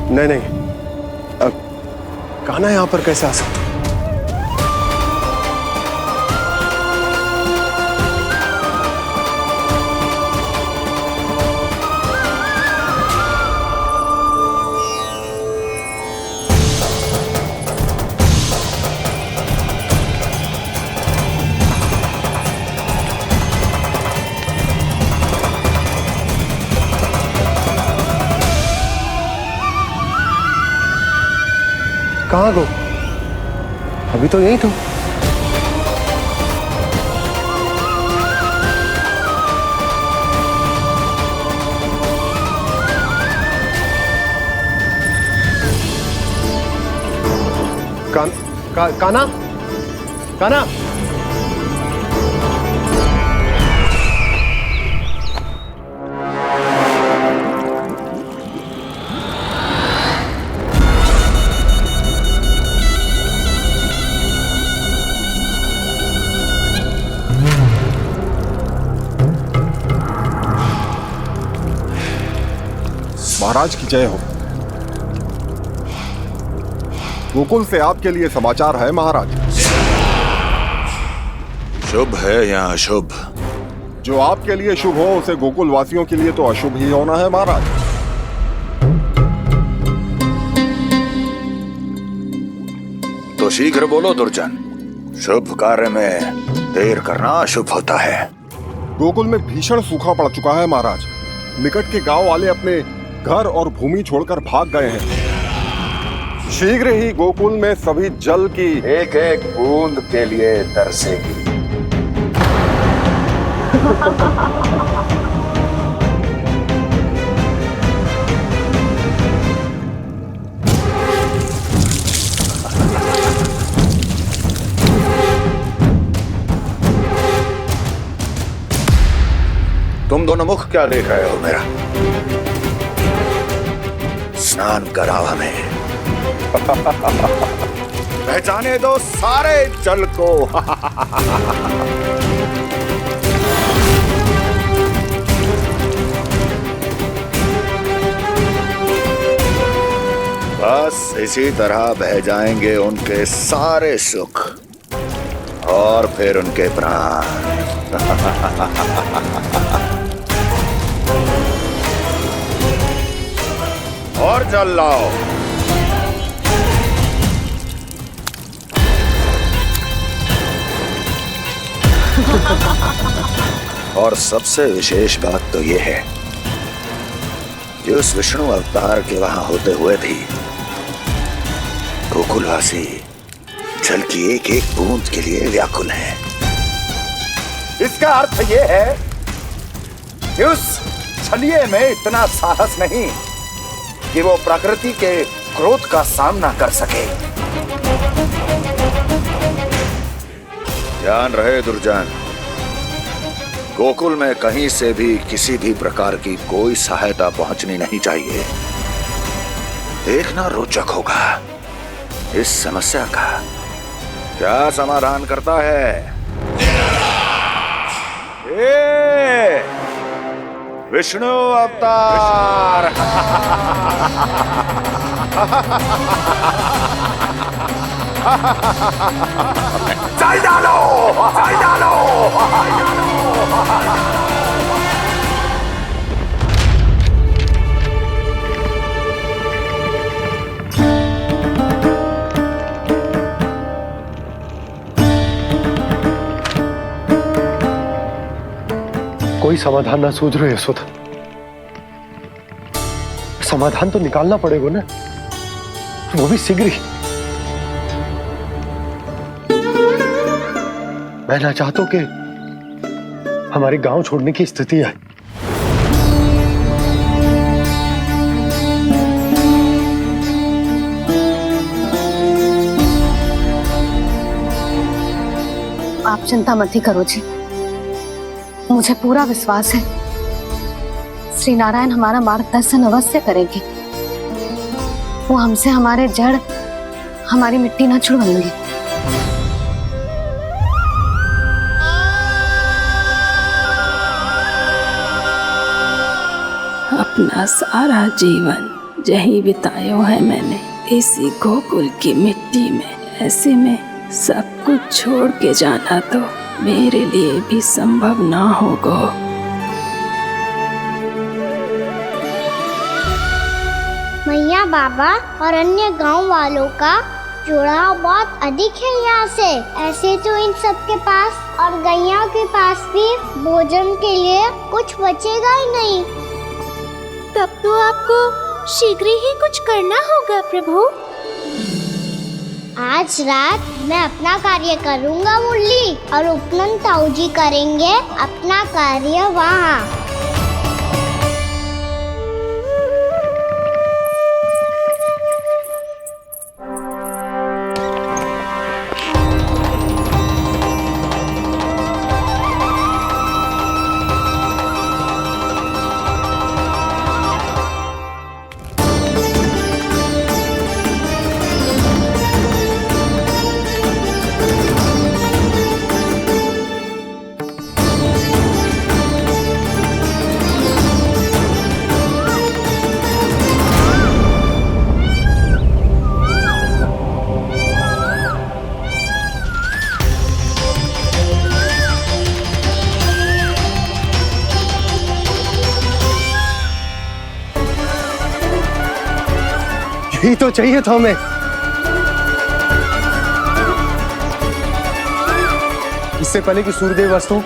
नहीं नहीं, कान्हा यहां पर कैसे आ सकता? कहाँ गो? अभी तो यही तो। कान्हा, कान्हा। महाराज की जय हो। गोकुल से आपके लिए समाचार है महाराज। शुभ है या अशुभ? जो आपके लिए शुभ हो उसे गोकुल वासियों के लिए तो अशुभ ही होना है महाराज। तो शीघ्र बोलो दुर्जन, शुभ कार्य में देर करना अशुभ होता है। गोकुल में भीषण सूखा पड़ चुका है महाराज। निकट के गांव वाले अपने घर और भूमि छोड़कर भाग गए हैं। शीघ्र ही गोकुल में सभी जल की एक एक बूंद के लिए तरसेगी। तुम दोनों मुख क्या देख रहे हो मेरा? स्नान कराओ हमें। पहचाने दो सारे जल को। बस इसी तरह बह जाएंगे उनके सारे सुख और फिर उनके प्राण। और जल लाओ। और सबसे विशेष बात तो यह है कि उस विष्णु अवतार के वहां होते हुए भी गोकुलवासी जल की एक एक बूंद के लिए व्याकुल हैं। इसका अर्थ यह है कि उस छलिए में इतना साहस नहीं कि वो प्रकृति के क्रोध का सामना कर सके। ध्यान रहे दुर्जन, गोकुल में कहीं से भी किसी भी प्रकार की कोई सहायता पहुंचनी नहीं चाहिए। देखना रोचक होगा इस समस्या का क्या समाधान करता है। विष्णु अवतार। चल डालो, चल डालो। कोई समाधान ना सूझ रहे यशोदा। समाधान तो निकालना पड़ेगा ना, वो भी शीघ्र ही। मैं ना चाहता हूं कि हमारे गांव छोड़ने की स्थिति आए। आप चिंता मत ही करो जी, मुझे पूरा विश्वास है श्री नारायण हमारा मार्गदर्शन अवश्य करेंगे। वो हमसे हमारे जड़, हमारी मिट्टी न छुड़वाएंगे। अपना सारा जीवन जहीं बितायो है मैंने, इसी गोकुल की मिट्टी में। ऐसे में सब कुछ छोड़ के जाना तो मेरे लिए भी संभव ना होगा। मैया बाबा और अन्य गांव वालों का जुड़ाव बहुत अधिक है यहाँ से। ऐसे तो इन सब के पास और गैया के पास भी भोजन के लिए कुछ बचेगा ही नहीं। तब तो आपको शीघ्र ही कुछ करना होगा प्रभु। आज रात मैं अपना कार्य करूँगा मुरली, और उपनंद ताऊ जी करेंगे अपना कार्य वहाँ। यही तो चाहिए था हमें। इससे पहले कि सूर्यदेव वस्तु,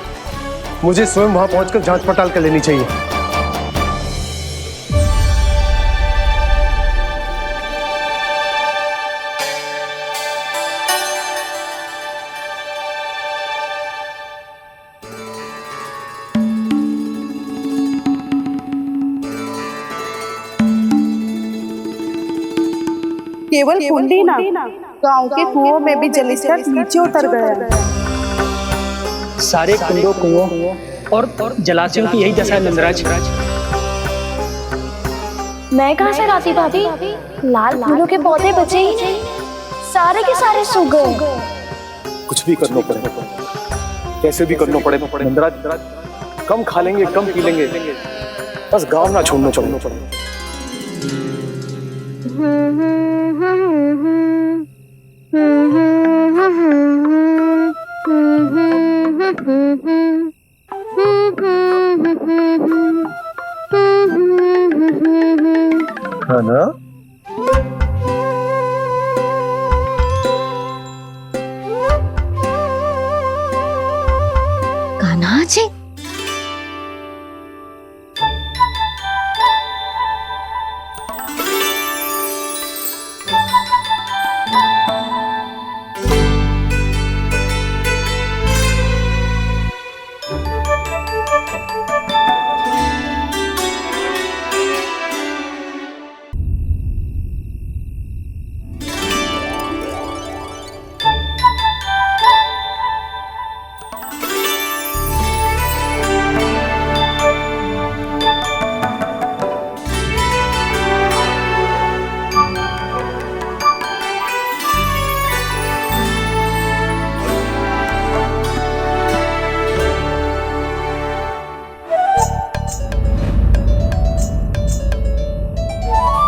मुझे स्वयं वहां पहुंचकर जांच पड़ताल कर लेनी चाहिए। केवल कुंडी ना, गांव के कुओं में भी जलस्तर नीचे उतर गया है। सारे कुंडों, कुओं और जलाशयों की यही दशा है नंदराज। मैं कहाँ से लाती भाभी? लाल फूलों के पौधे बचे ही नहीं, सारे के सारे सूख गए। कुछ भी करना पड़ेगा, कैसे भी करना पड़ेगा नंदराज। कम खा लेंगे, कम पी लेंगे, बस गांव ना छोड़ना चाहिए। है ना? कान्हा जी,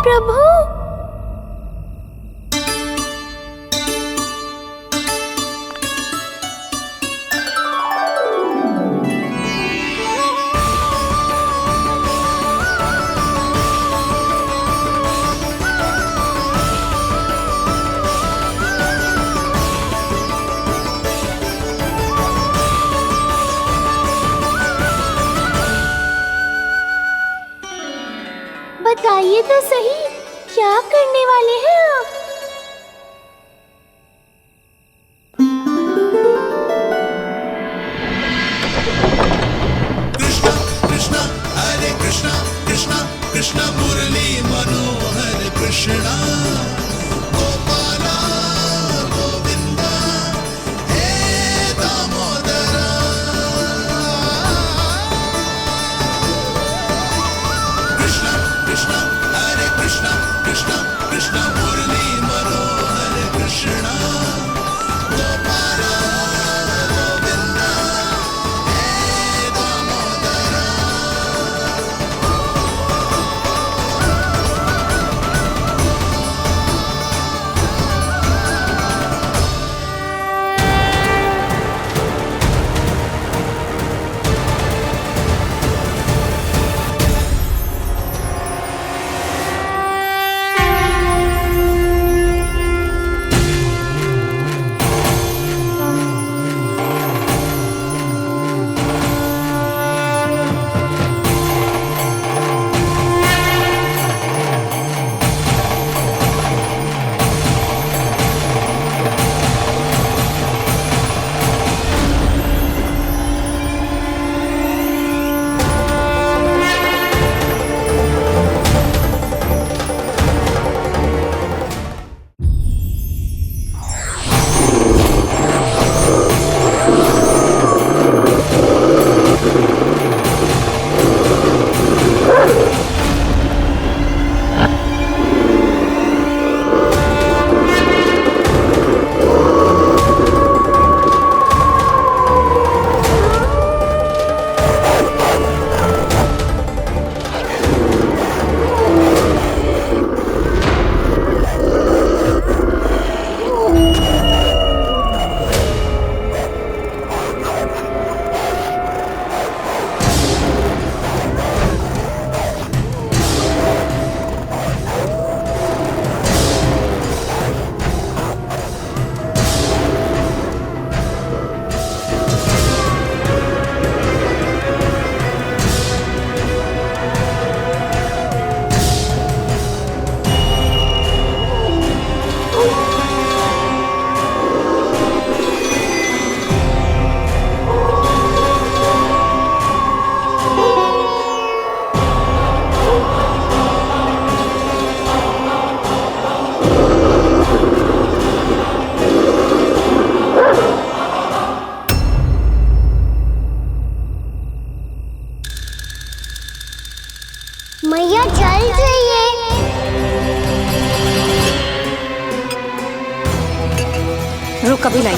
प्रभु बताइए तो सही, क्या करने वाले हैं आप? कृष्णा कृष्णा हरे कृष्णा कृष्णा कृष्णा मुरली मनोहर कृष्णा गोपाला गोविंदा हे दामोदरा। कृष्णा कृष्णा हरे कृष्णा कृष्णा कृष्णा मुरली अभी लाई।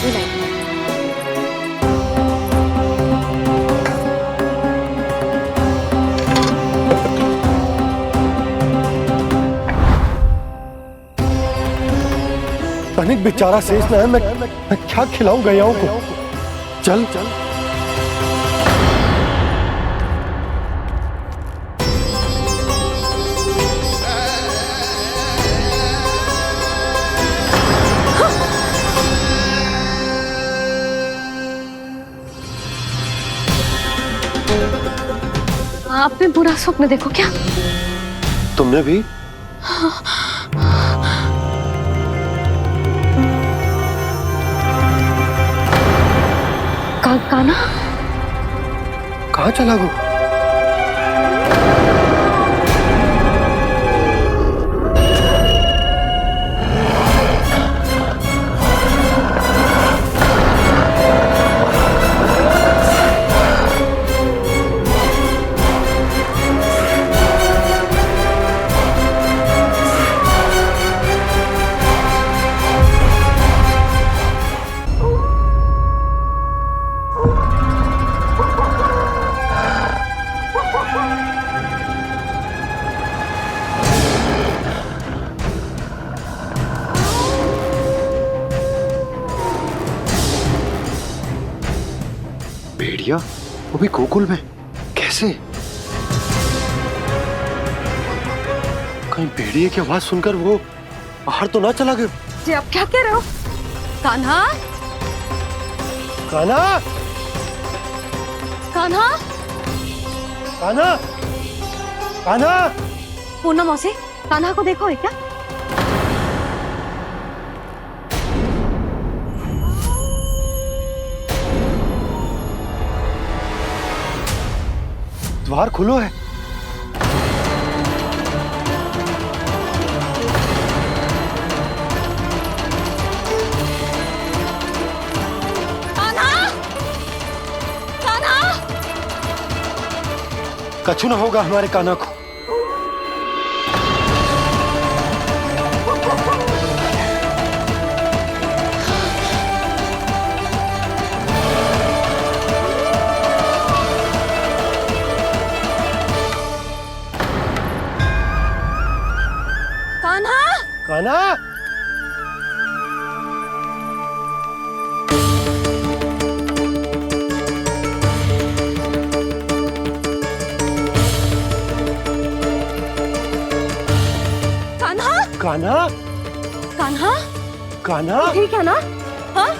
तनिक बेचारा शेष ना है, मैं क्या खिलाऊं गयाओं को। चल चल आपने बुरा स्वप्न देखो क्या? तुमने भी? कान्हा कहाँ चला गो? भेड़िया वो भी गोकुल में कैसे? कहीं भेड़िए की आवाज सुनकर वो बाहर तो ना चला गया? जी आप क्या कह रहे हो? कान्हा कान्हा कान्हा कान्हा कान्हा पूनम मौसी, कान्हा को देखो है क्या? द्वार खुलो है। कान्हा कान्हा कछु ना होगा हमारे कान्हा को। कान्हा कान्हा कान्हा कान्हा कान्हा ठीक है ना? हाँ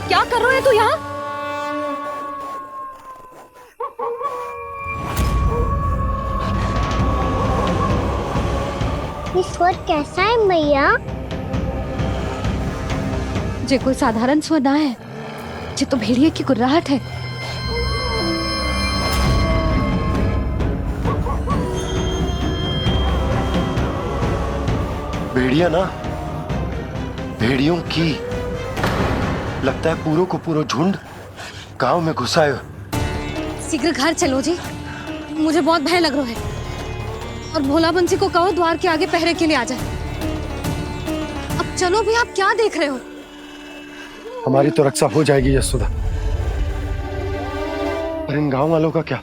क्या कर रहे हो तू यहाँ? ये स्वर कैसा है मैया? जे कोई साधारण स्वर ना है, जे तो भेड़िए की गुर्राहट है। भेड़िया ना, भेड़ियों की लगता है पूरो को पूरो झुंड गांव में घुसा है। शीघ्र घर चलो जी, मुझे बहुत भय लग रहा है। और भोला बंसी को कहो द्वार के आगे पहरे के लिए आ जाए। अब चलो भी, आप क्या देख रहे हो? हमारी तो रक्षा हो जाएगी यशोदा, पर इन गांव वालों का क्या?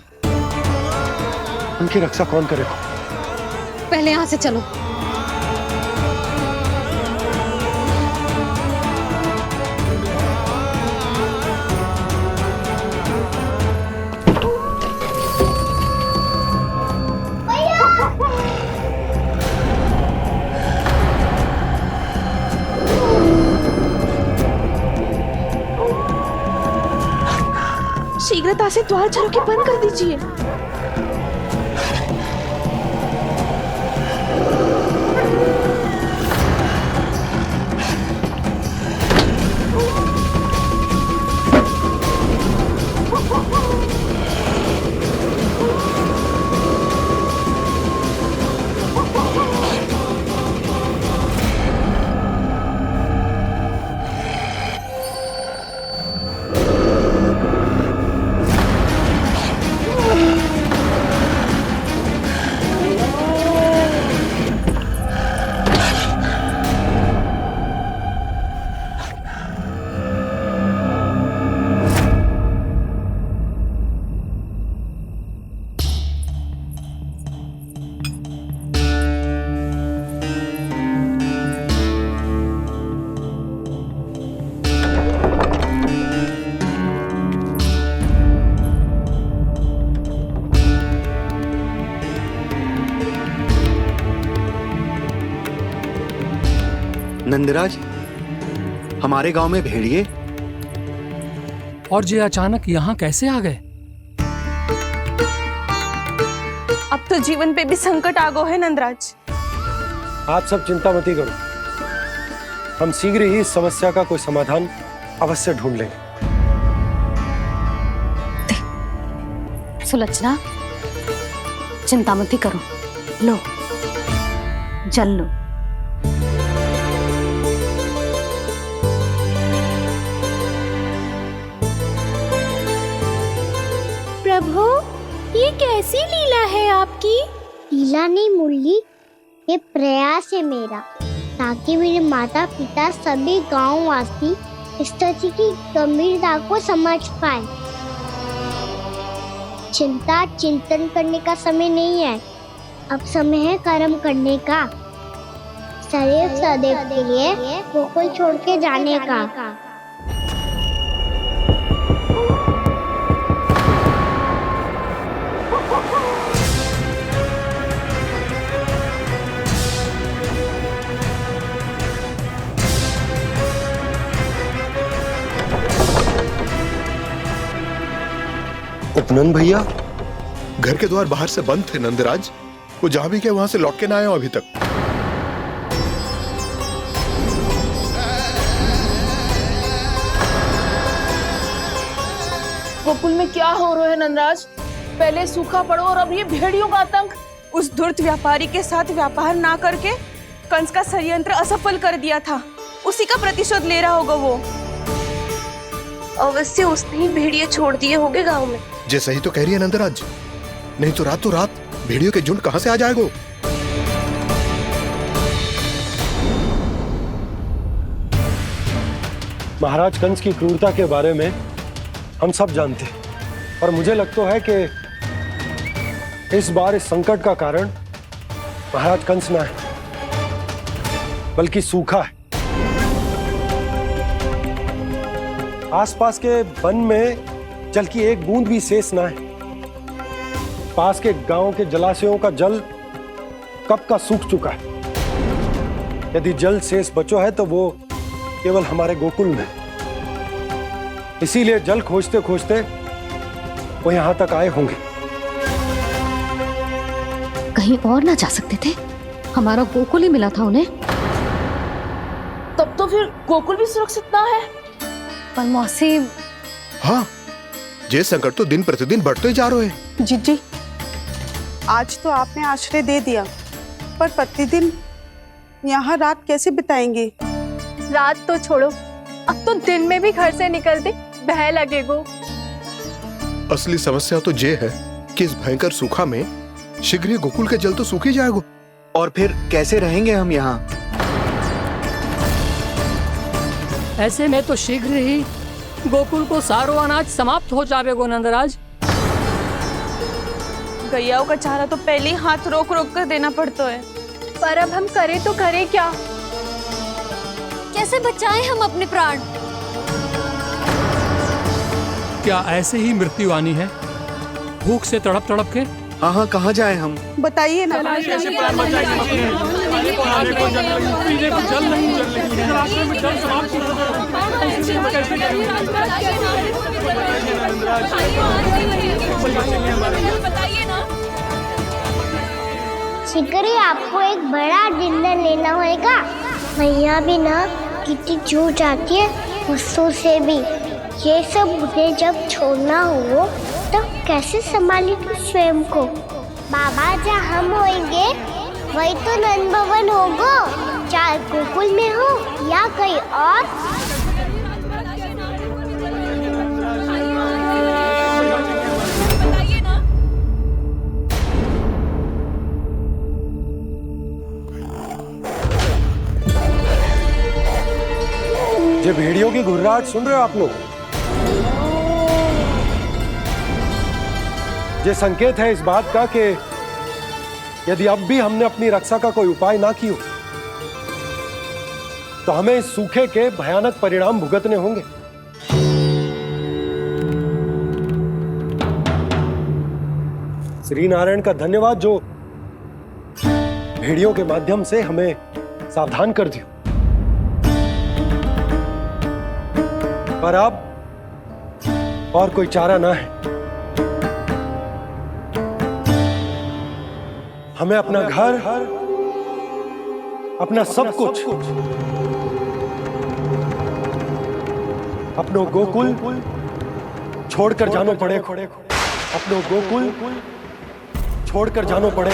उनकी रक्षा कौन करेगा? पहले यहाँ से चलो। शीघ्रता से द्वार झरोखे बंद कर दीजिए। नंदराज, हमारे गांव में भेड़िए? और ये अचानक यहाँ कैसे आ गए? अब तो जीवन पे भी संकट आ गो है नंदराज। आप सब चिंता मत करो, हम शीघ्र ही इस समस्या का कोई समाधान अवश्य ढूंढ लेंगे। सुलक्षणा, चिंता मत करो, लो जल लो। प्रभु, ये कैसी लीला है आपकी? लीला नहीं मुरली, ये प्रयास है मेरा, ताकि मेरे माता पिता सभी गांव वासी स्थिति की गंभीरता को समझ पाए। चिंता चिंतन करने का समय नहीं है, अब समय है कर्म करने का, सदैव सदैव के लिए गोकुल छोड़ के जाने का। उपनंद भैया, घर के द्वार बाहर से बंद थे नंदराज, वो जहां भी गए वहां से लौट के ना आए हो अभी तक। गोकुल में क्या हो रहा है नंदराज? पहले सूखा पड़ो और अब ये भेड़ियों का आतंक। उस धूर्त व्यापारी के साथ व्यापार ना करके कंस का षड्यंत्र असफल कर दिया था, उसी का प्रतिशोध ले रहा होगा वो। अवश्य उसने ही भेड़िए छोड़ दिए होंगे गांव में। जैसा ही तो कह रही है नंदराज, नहीं तो रात भेड़ियों के झुंड कहां से आ जाएगा? महाराज कंस की क्रूरता के बारे में हम सब जानते हैं, और मुझे लगता है कि इस बार इस संकट का कारण महाराज कंस ना है, बल्कि सूखा है। आसपास के वन में जल की एक बूंद भी शेष ना है। पास के गांव के जलाशयों का जल कब का सूख चुका है। यदि जल शेष बचो है तो वो केवल हमारे गोकुल में। इसीलिए जल खोजते खोजते वो यहां तक आए होंगे। कहीं और ना जा सकते थे? हमारा गोकुल ही मिला था उन्हें। तब तो फिर गोकुल भी सुरक्षित ना है। पर मौसी, हाँ, ये संकट तो दिन प्रतिदिन बढ़ते जा रहे हैं। जीजी, आज तो आपने आश्रय दे दिया, पर प्रतिदिन यहाँ रात कैसे बिताएंगे? रात तो छोड़ो, अब तो दिन में भी घर से निकलते भय लगेगो। असली समस्या तो ये है कि इस भयंकर सूखा में शीघ्र ही गोकुल के जल तो सूख ही जाएगा। और फिर कैसे रहेंगे हम यहाँ? ऐसे में तो शीघ्र ही गोकुल को सारो अनाज समाप्त हो जाएगा नंदराज। गैयाओं का चारा तो पहले ही हाथ रोक रोक कर देना पड़ता है। पर अब हम करें तो करें क्या? कैसे बचाएं हम अपने प्राण? क्या ऐसे ही मृत्यु आनी है, भूख से तड़प तड़प के? हाँ, कहाँ जाएं हम? बताइए ना। शीघ्र ही आपको एक बड़ा डिनर लेना होगा। मैया भी ना कितनी जूझ जाती है गुस्सों से भी। ये सब उन्हें जब छोड़ना हो तो कैसे संभाली तू स्वयं को? बाबा जहाँ हम होंगे वही तो नंद भवन होगा, चाहे गोकुल में हो या कहीं और। ये भेड़ियों की घुर्राहट सुन रहे हो आप लोग? ये संकेत है इस बात का कि यदि अब भी हमने अपनी रक्षा का कोई उपाय ना किया तो हमें इस सूखे के भयानक परिणाम भुगतने होंगे। श्री नारायण का धन्यवाद जो भेड़ियों के माध्यम से हमें सावधान कर दिया। पर अब और कोई चारा ना है। हमें अपना घर, अपना सब कुछ, अपनो गोकुल छोड़कर जानो पड़े। अपनो गोकुल छोड़कर जानो पड़े।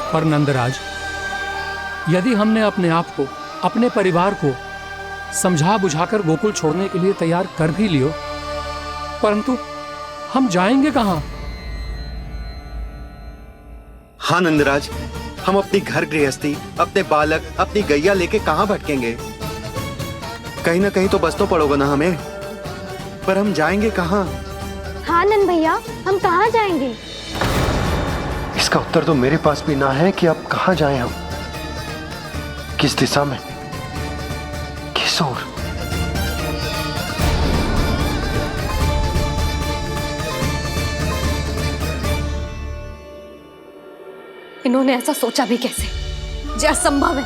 पर नंदराज, यदि हमने अपने आप को, अपने परिवार को समझा बुझाकर गोकुल छोड़ने के लिए तैयार कर भी लियो, परंतु हम जाएंगे कहां? हाँ नंदराज, हम अपनी घर गृहस्थी, अपने बालक, अपनी गैया लेके कहां भटकेंगे? कहीं ना कहीं तो बस तो पड़ोगा ना हमें, पर हम जाएंगे कहां? हाँ नंद भैया, हम कहाँ जाएंगे? इसका उत्तर तो मेरे पास भी ना है कि अब कहां जाएं हम, किस दिशा में, किस ओर। इन्होंने ऐसा सोचा भी कैसे? जो असंभव है।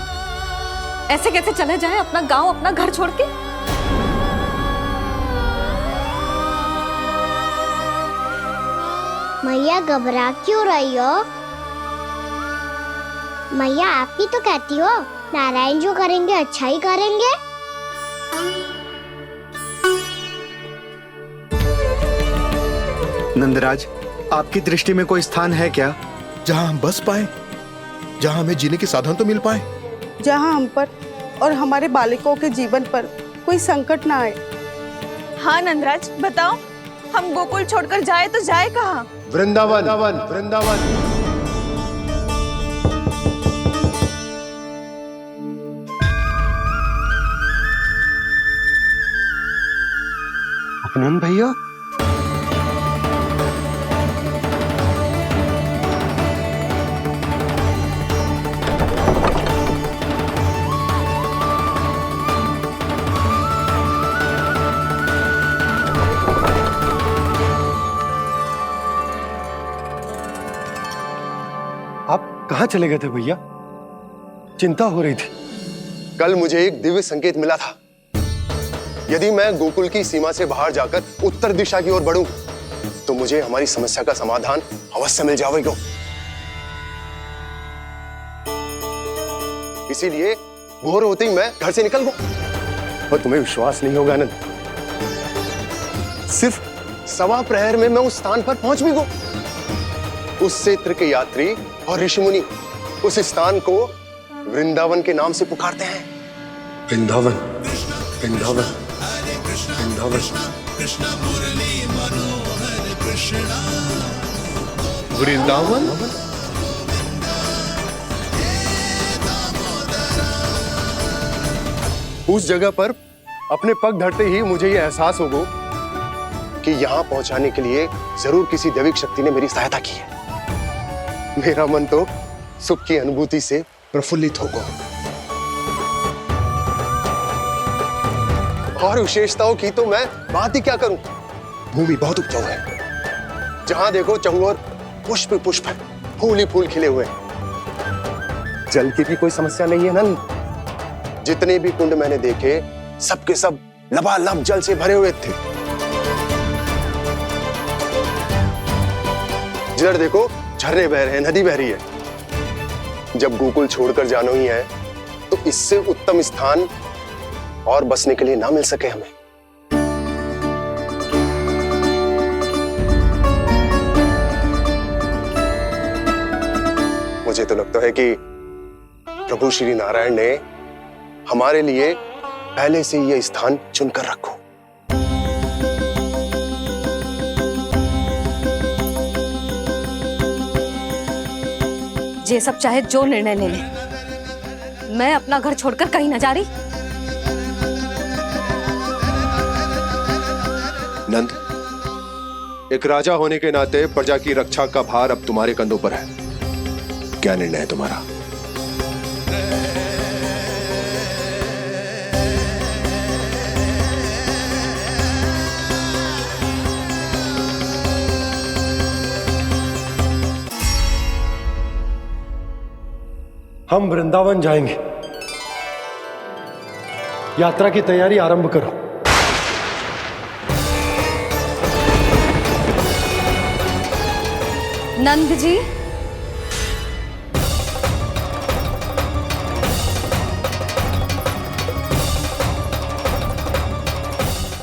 ऐसे कैसे चले जाएं अपना गांव, अपना घर छोड़ के? मैया घबरा क्यों रही हो? मैया आप ही तो कहती हो नारायण जो करेंगे अच्छा ही करेंगे। नंदराज, आपकी दृष्टि में कोई स्थान है क्या जहां हम बस पाए, जहां हमें जीने के साधन तो मिल पाए, जहाँ हम पर और हमारे बालकों के जीवन पर कोई संकट ना आए। हाँ नंदराज, बताओ, हम गोकुल छोड़कर जाए तो जाए कहाँ? वृंदावन, वृंदावन। उपनंद भैया, आप कहां चले गए थे भैया? चिंता हो रही थी। कल मुझे एक दिव्य संकेत मिला था। यदि मैं गोकुल की सीमा से बाहर जाकर उत्तर दिशा की ओर बढ़ूं, तो मुझे हमारी समस्या का समाधान अवश्य मिल जाएगा। इसीलिए भोर होते ही मैं घर से निकल गया। और तुम्हें विश्वास नहीं होगा आनंद, सिर्फ 1.25 प्रहर में मैं उस स्थान पर पहुंच भी गया। उस क्षेत्र के यात्री और ऋषि मुनि उस स्थान को वृंदावन के नाम से पुकारते हैं। वृंदावन, वृंदावन, वृंदावन। कृष्ण मुरली मनोहर कृष्णा। वृंदावन। उस जगह पर अपने पग धरते ही मुझे यह एहसास होगा कि यहां पहुंचाने के लिए जरूर किसी दैविक शक्ति ने मेरी सहायता की है। मेरा मन तो सुख की अनुभूति से प्रफुल्लित होगा। और विशेषताओं की तो मैं बात ही क्या करूं। भूमि बहुत उपजाऊ है, जहां देखो चहुओर पुष्प पुष्प है, फूल ही फूल खिले हुए हैं। जल की भी कोई समस्या नहीं है नंद। जितने भी कुंड मैंने देखे, सबके सब लबालब जल से भरे हुए थे। जिधर देखो झरने बह रहे हैं, नदी बह रही है। जब गोकुल छोड़कर जाना ही है तो इससे उत्तम स्थान और बसने के लिए ना मिल सके हमें। मुझे तो लगता है कि प्रभु श्री नारायण ने हमारे लिए पहले से यह स्थान चुनकर रखो। ये सब चाहे जो निर्णय ले ले, मैं अपना घर छोड़कर कहीं न जा रही। नंद, एक राजा होने के नाते प्रजा की रक्षा का भार अब तुम्हारे कंधों पर है। क्या निर्णय है तुम्हारा? हम वृंदावन जाएंगे। यात्रा की तैयारी आरंभ करो। नंद जी,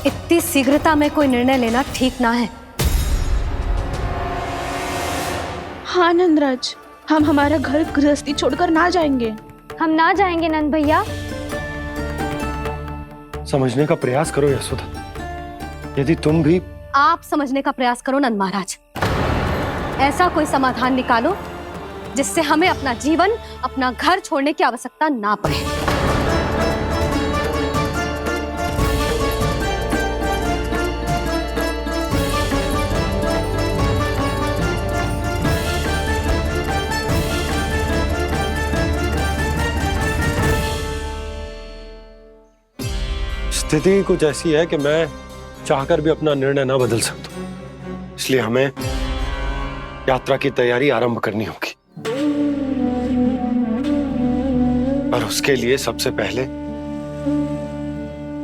इतनी शीघ्रता में कोई निर्णय लेना ठीक ना है। हाँ नंदराज, हम हमारा घर गृहस्थी छोड़कर ना जाएंगे। हम ना जाएंगे नंद भैया। समझने का प्रयास करो यशोदा। यदि तुम भी आप समझने का प्रयास करो नंद महाराज। ऐसा कोई समाधान निकालो जिससे हमें अपना जीवन, अपना घर छोड़ने की आवश्यकता ना पड़े। स्थिति कुछ ऐसी है कि मैं चाहकर भी अपना निर्णय ना बदल सकता, इसलिए हमें यात्रा की तैयारी आरंभ करनी होगी। और उसके लिए सबसे पहले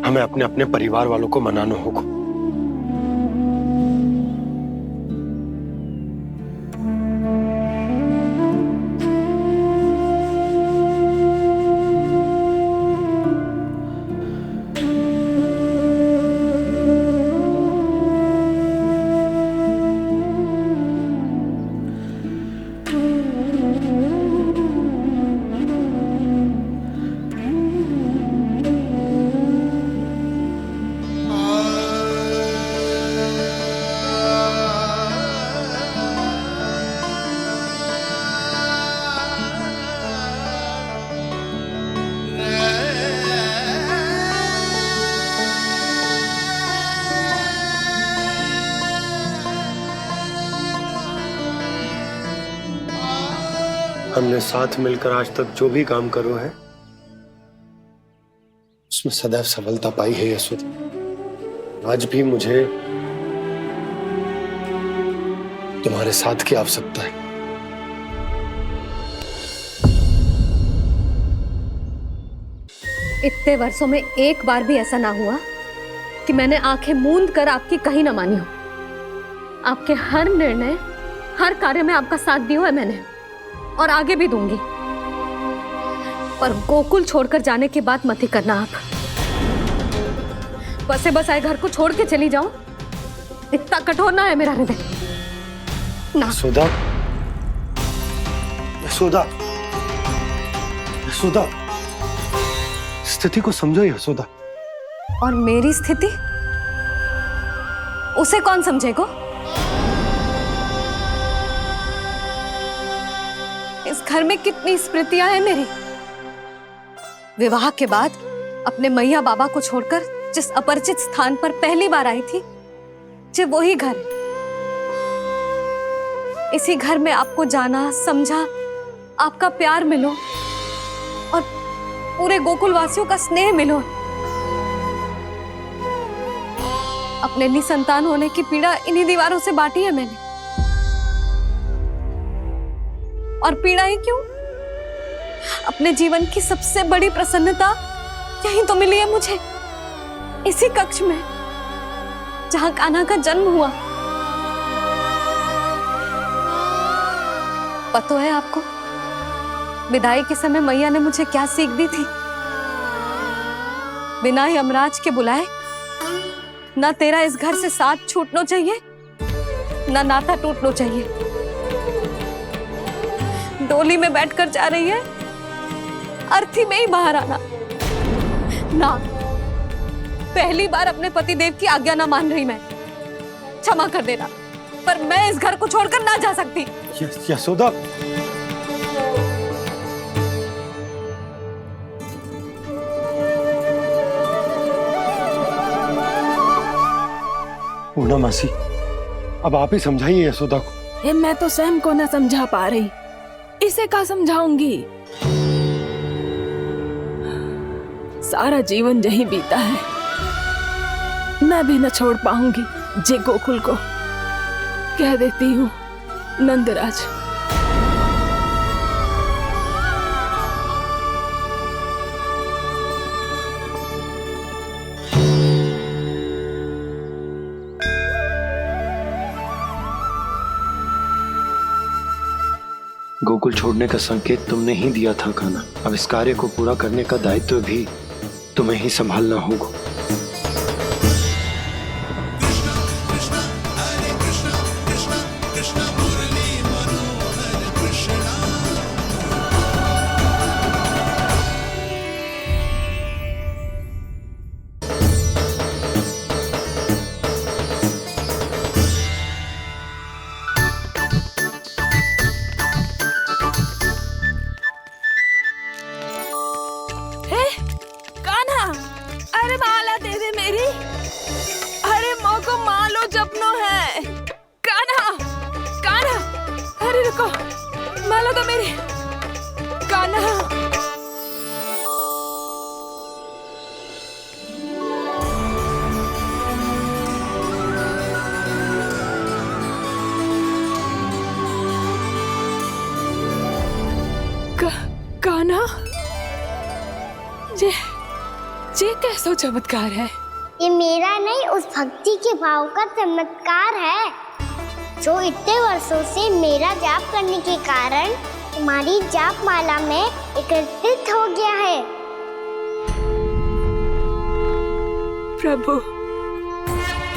हमें अपने अपने परिवार वालों को मनाना होगा। हमने साथ मिलकर आज तक जो भी काम करो है उसमें सदैव सफलता पाई है यशोदा। आज भी मुझे तुम्हारे साथ की आवश्यकता है। इतने वर्षों में एक बार भी ऐसा ना हुआ कि मैंने आंखें मूंद कर आपकी कहीं ना मानी हो। आपके हर निर्णय, हर कार्य में आपका साथ दिया है मैंने, और आगे भी दूंगी। पर गोकुल छोड़कर जाने की बात मत ही करना आप। बसे बसाए घर को छोड़ के चली जाऊं, इतना कठोर ना है मेरा हृदय ना। यशोदा, यशोदा, यशोदा, स्थिति को समझो यशोदा। और मेरी स्थिति उसे कौन समझेगा? इस घर में कितनी स्मृतियां हैं मेरी। विवाह के बाद अपने मैया बाबा को छोड़कर जिस अपरिचित स्थान पर पहली बार आई थी, जो वही घर। इसी घर में आपको जाना, समझा, आपका प्यार मिलो और पूरे गोकुल वासियों का स्नेह मिलो। अपने निसंतान होने की पीड़ा इन्हीं दीवारों से बांटी है मैंने। और पीड़ा ही क्यों? अपने जीवन की सबसे बड़ी प्रसन्नता यहीं तो मिली है मुझे, इसी कक्ष में जहां कान्हा का जन्म हुआ। पता है आपको विदाई के समय मैया ने मुझे क्या सीख दी थी? बिना यमराज के बुलाए ना तेरा इस घर से साथ छूटना चाहिए, ना नाता टूटना चाहिए। डोली में बैठकर जा रही है, अर्थी में ही बाहर आना ना। पहली बार अपने पति देव की आज्ञा ना मान रही मैं, क्षमा कर देना, पर मैं इस घर को छोड़कर ना जा सकती। यशोदा, पूना मासी, अब आप ही समझाइए यशोदा को। ये मैं तो स्वयं को न समझा पा रही, इसे क्या समझाऊंगी? सारा जीवन यही बीता है, मैं भी न छोड़ पाऊंगी जे गोकुल को। कह देती हूँ नंदराज। गोकुल छोड़ने का संकेत तुमने ही दिया था कान्हा। अब इस कार्य को पूरा करने का दायित्व भी तुम्हें ही संभालना होगा। ये कैसा चमत्कार है? ये मेरा नहीं, उस भक्ति के भाव का चमत्कार है जो इतने वर्षों से मेरा जाप करने के कारण तुम्हारी जाप माला में एकत्रित हो गया है। प्रभु,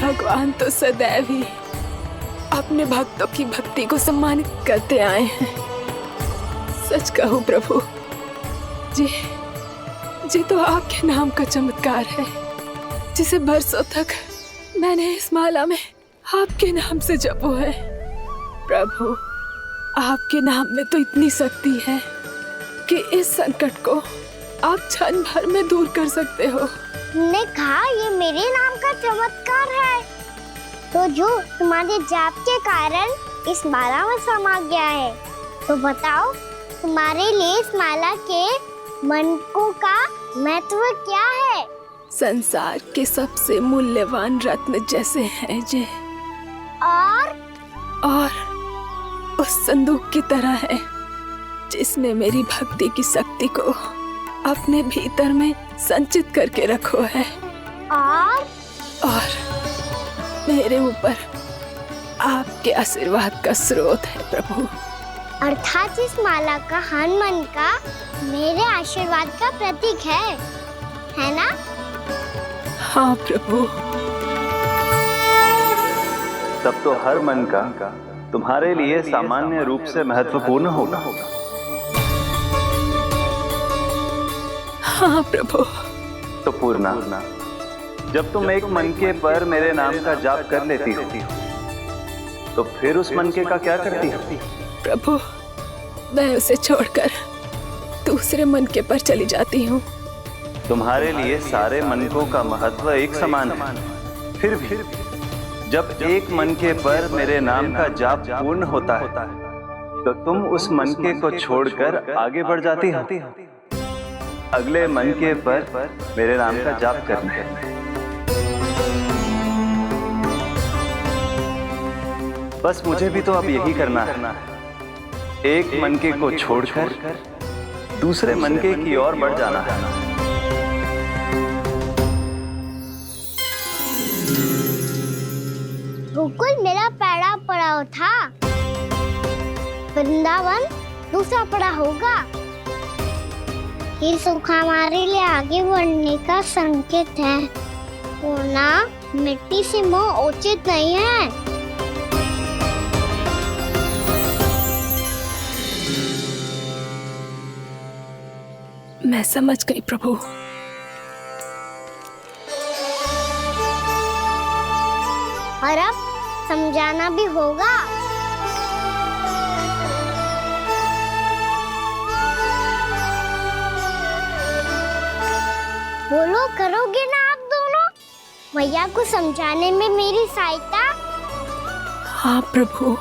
भगवान तो सदैव ही अपने भक्तों की भक्ति को सम्मानित करते आए हैं। सच कहूँ प्रभु, जी तो आपके नाम का चमत्कार है, जिसे बरसों तक मैंने इस माला में आपके नाम से जपो है। प्रभु, आपके नाम में तो इतनी शक्ति है कि इस संकट को आप क्षण भर में दूर कर सकते हो। तुमने कहा ये मेरे नाम का चमत्कार है, तो जो तुम्हारे जाप के कारण इस माला में समा गया है, तो बताओ तुम्हारे लिए इस माला के मनकों का महत्व क्या है? संसार के सबसे मूल्यवान रत्न जैसे हैं जे, और उस संदूक की तरह है जिसने मेरी भक्ति की शक्ति को अपने भीतर में संचित करके रखो है। और मेरे ऊपर आपके आशीर्वाद का स्रोत है प्रभु। अर्थात इस माला का हनुमान का मेरे आशीर्वाद का प्रतीक है ना? हाँ प्रभु। तब तो हर मन का तुम्हारे लिए सामान्य रूप से महत्वपूर्ण होगा। हाँ प्रभु। तो पूर्णा, जब तुम एक मनके पर मेरे नाम का जाप कर लेती हो, तो फिर उस मनके का क्या करती हो? प्रभु, मैं उसे छोड़कर दूसरे मनके पर चली जाती हूँ। तुम्हारे लिए सारे मनकों का महत्व एक समान है, फिर भी जब एक मनके पर मेरे नाम का जाप पूर्ण होता है, तो तुम उस मनके को छोड़कर आगे बढ़ जाती हो अगले मनके पर मेरे नाम का जाप करने। बस मुझे भी तो अब यही करना है, एक मनके को छोड़कर दूसरे मनके की ओर बढ़ जाना है। गोकुल मेरा पैड़ा पड़ा था, वृंदावन दूसरा पड़ा होगा। ये सुख हमारे लिए आगे बढ़ने का संकेत है। होना मिट्टी से मोह उचित नहीं है। मैं समझ गई प्रभु। और अब समझाना भी होगा। बोलो, करोगे ना आप दोनों? भैया को समझाने में मेरी सहायता। हाँ प्रभु।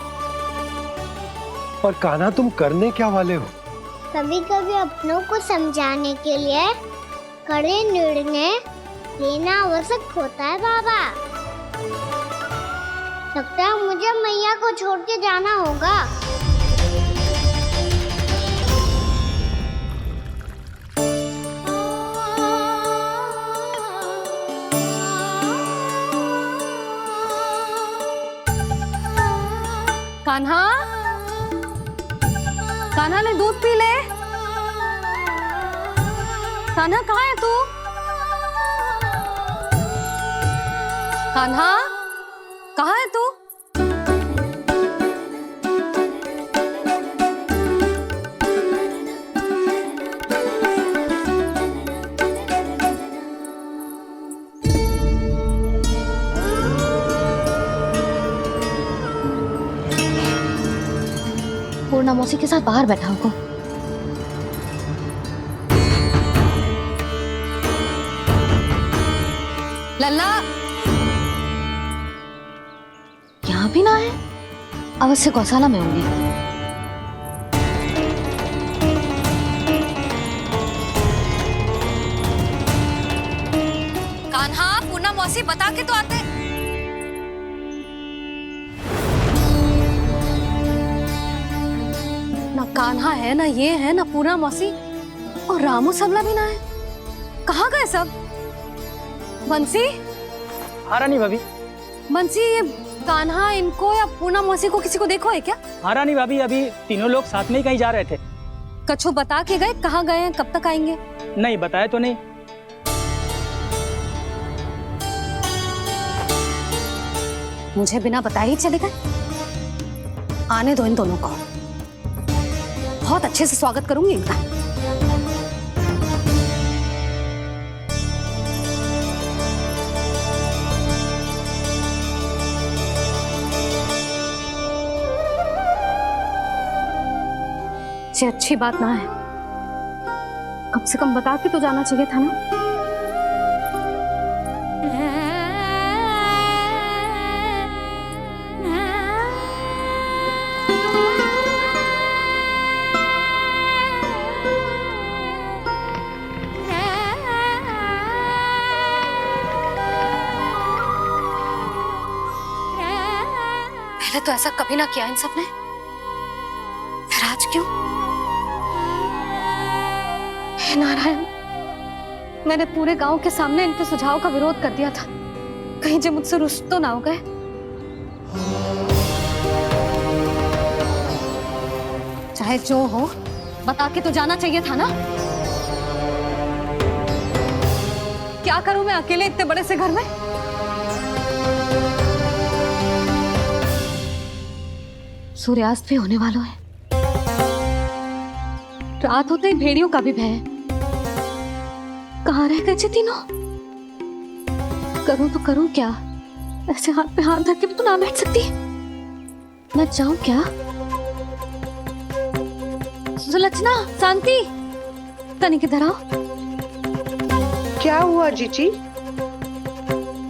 पर कान्हा, तुम करने क्या वाले हो? कभी कभी अपनों को समझाने के लिए कड़े निर्णय लेना आवश्यक होता है बाबा। लगता है मुझे मैया को छोड़ के जाना होगा। कान्हा, कान्हा ने दूध पी ले। कान्हा कहाँ है तू? कान्हा कहाँ है तू? पूर्णा मौसी के साथ बाहर बैठा होगा। लल्ला यहाँ भी ना है। अवश्य गौशाला में होंगे। कान्हा, पूर्णा मौसी बता के तो आते। ना कान्हा है, ना ये है, ना पूर्णा मौसी, और रामू सबला भी ना है। कहाँ गए सब? बंसी? हाँ रानी भाभी। बंसी, ये कान्हा इनको या पूर्णा मौसी को किसी को देखो है क्या? हाँ रानी भाभी, अभी तीनों लोग साथ में ही कहीं जा रहे थे। कछु बता के गए कहाँ गए हैं, कब तक आएंगे? नहीं बताया तो नहीं। मुझे बिना बताए ही चले गए। आने दो इन दोनों को, बहुत अच्छे से स्वागत करूंगी इनका। ये अच्छी बात ना है। कम से कम बता के तो जाना चाहिए था ना। पहले तो ऐसा कभी ना किया इन सब ने, फिर आज क्यों? हे नारायण, मैंने पूरे गांव के सामने इनके सुझाव का विरोध कर दिया था। कहीं जो मुझसे रुष्ट तो ना हो गए। चाहे जो हो, बता के तो जाना चाहिए था ना। क्या करूं मैं अकेले इतने बड़े से घर में? सूर्यास्त भी होने वाला है। रात होते ही भेड़ियों का भी भय है। कहाँ रह गए तीनों? करूं तो करूं क्या? ऐसे हाथ पे हाथ धर के भी तो ना बैठ सकती। मैं जाऊं क्या? सुलक्षणा, शांति, तनिक इधर आओ। क्या हुआ जीजी?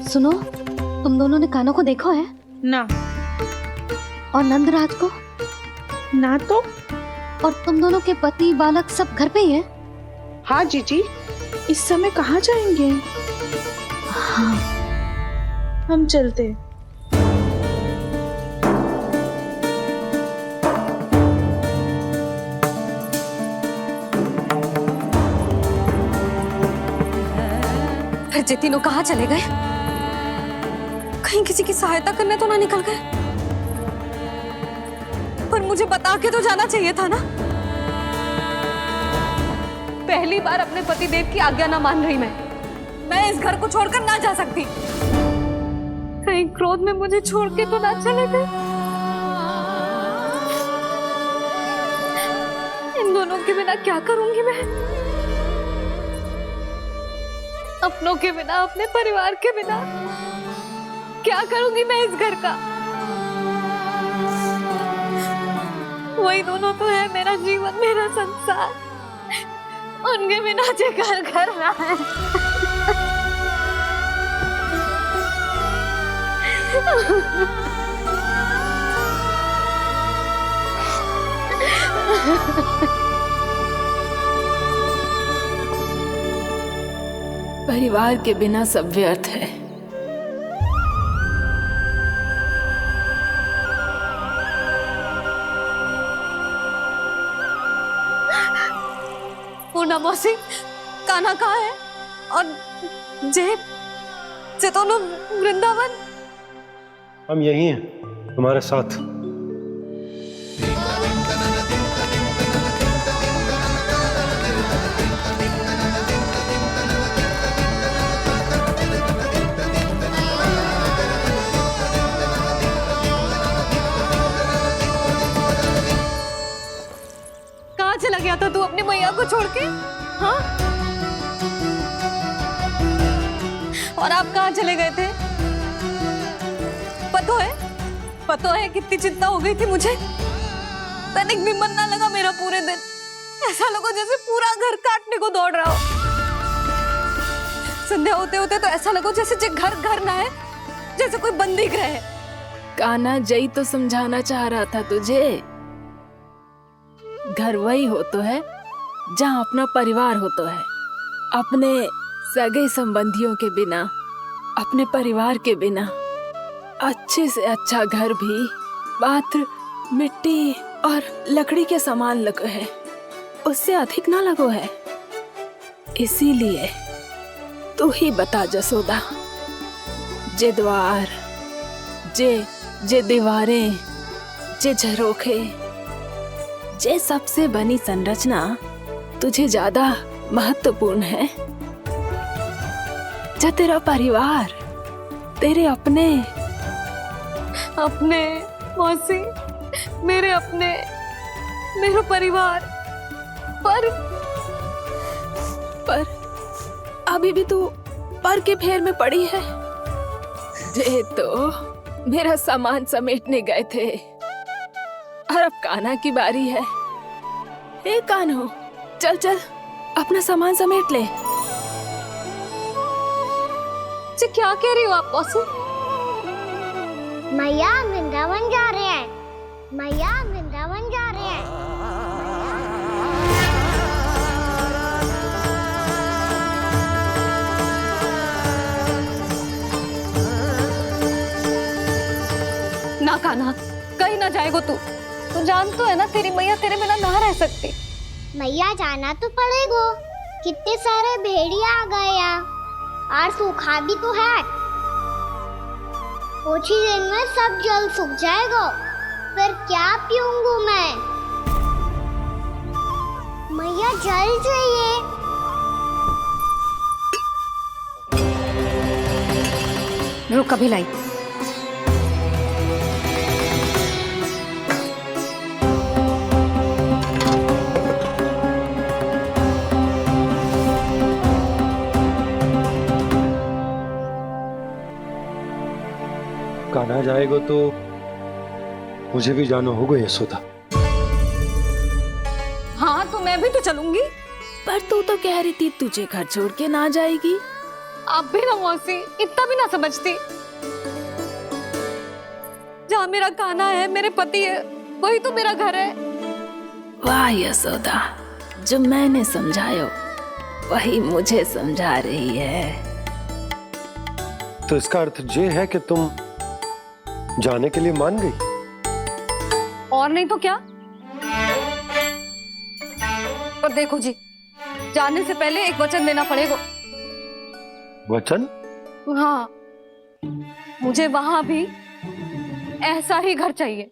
सुनो, तुम दोनों ने कान्हा को देखा है? ना। और नंदराज को? ना तो। और तुम दोनों के पति बालक सब घर पे ही है? हाँ जीजी, इस समय कहाँ जाएंगे? हाँ। हम चलते। फिर जे तीनों कहाँ चले गए? कहीं किसी की सहायता करने तो ना निकल गए? पर मुझे बता के तो जाना चाहिए था ना। पहली बार अपने पति देव की आज्ञा ना मान रही मैं इस घर को छोड़कर ना जा सकती। कहीं क्रोध में मुझे छोड़ के तो ना चले गए। इन दोनों के बिना क्या करूंगी मैं? अपनों के बिना, अपने परिवार के बिना क्या करूंगी मैं इस घर का? वही दोनों तो है मेरा जीवन, मेरा संसार। उनके बिना जे घर घर रहा है। परिवार के बिना सब व्यर्थ है। पूर्णा मौसी, कान्हा कहाँ है? और जे दोनों वृंदावन? हम यही हैं तुम्हारे साथ। कहाँ चला गया था तू अपनी मैया को छोड़ के? हाँ? और आप कहाँ चले गए थे? पता है कितनी चिंता हो गई थी मुझे। तनिक भी मन ना लगा मेरा पूरे दिन। ऐसा लगा जैसे पूरा घर काटने को दौड़ रहा हो। संध्या होते होते तो ऐसा लगा जैसे घर घर ना है, जैसे कोई बंदी गृह है। कान्हा जई तो समझाना चाह रहा था तुझे। घर वही हो तो है जहाँ अपना परिवार हो तो है। अपने सगे संबंधियों के बिना, अपने परिवार के बिना अच्छे से अच्छा घर भी पात्र मिट्टी और लकड़ी के समान लगो है, उससे अधिक ना लगो है। इसीलिए तू ही बता जसोदा, जे द्वार, जे दीवारें, जे झरोखे, जे सबसे बनी संरचना तुझे ज्यादा महत्वपूर्ण है? जो तेरा परिवार, तेरे अपने मौसी, मेरा परिवार। पर अभी भी तू पर के फेर में पड़ी है। जे तो मेरा सामान समेटने गए थे और अब कान्हा की बारी है। ए कान्हो, चल चल अपना सामान समेट ले। जी क्या कह रही हो आप मौसी? मैया वृंदावन जा रहे हैं। मैया वृंदावन जा रहे हैं। ना कान्हा, कहीं ना जाएगो तू। तू जान तो है ना तेरी मैया तेरे बिना ना रह सकती। मैया जाना तो पड़ेगा। कितने सारे भेड़िया आ गए यहाँ, और सूखा भी तो है। कुछ ही दिन में सब जल सूख जाएगा, फिर क्या पीऊंगी मैं? मैया जल चाहिए। रुक अभी लाई। कान्हा जाएगा तो मुझे भी जाना होगा यशोदा। हाँ तो मैं भी तो चलूंगी। पर तू तो कह रही थी तुझे घर छोड़ के ना जाएगी। आप भी ना मौसी, इतना भी ना समझती। जहाँ मेरा कान्हा है, मेरे पति है, वही तो मेरा घर है। वाह यशोदा, जो मैंने समझाया वही मुझे समझा रही है। तो इसका अर्थ ये है कि तुम जाने के लिए मान गई? और नहीं तो क्या। पर देखो जी, जाने से पहले एक वचन देना पड़ेगा। वचन? हाँ, मुझे वहां भी ऐसा ही घर चाहिए।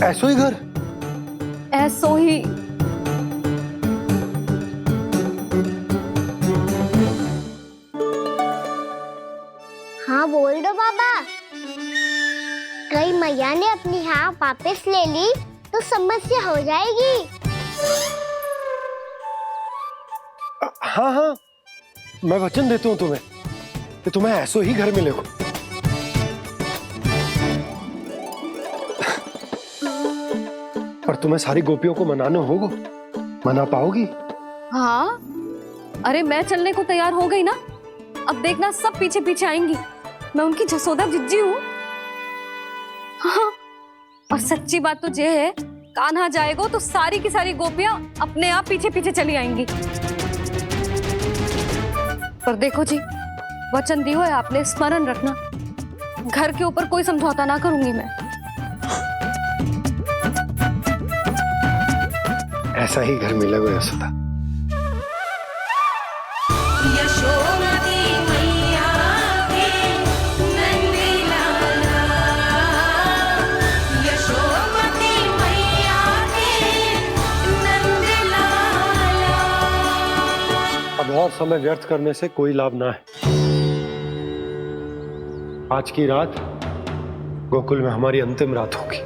ऐसो ही घर? ऐसो ही। हाँ बोल दो बाबा। कहीं मैया ने अपनी हाँ वापस ले ली तो समस्या हो जाएगी। हाँ हाँ, मैं वचन देता हूँ तुम्हें कि तुम्हें ऐसो ही घर मिलेगा। पर तुम्हें सारी गोपियों को मनाना होगा। मना पाओगी? हाँ, अरे मैं चलने को तैयार हो गई ना। अब देखना सब पीछे पीछे आएंगी। मैं उनकी जसोदा जिज्जी हूँ। हाँ, और सच्ची बात तो ये है, कान्हा जाएगा तो सारी की सारी गोपियां अपने आप पीछे पीछे चली आएंगी। पर देखो जी, वचन दियो है आपने, स्मरण रखना। घर के ऊपर कोई समझौता ना करूंगी मैं। ऐसा ही घर मिलेगा यशोदा। अब और समय व्यर्थ करने से कोई लाभ ना है। आज की रात गोकुल में हमारी अंतिम रात होगी।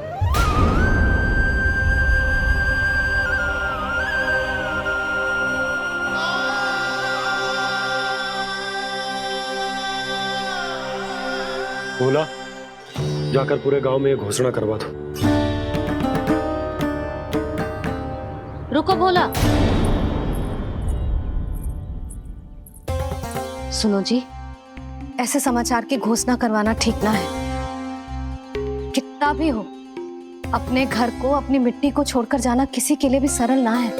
बोला, जाकर पूरे गांव में ये घोषणा करवा दो। रुको भोला। सुनो जी, ऐसे समाचार की घोषणा करवाना ठीक ना है। कितना भी हो, अपने घर को, अपनी मिट्टी को छोड़कर जाना किसी के लिए भी सरल ना है।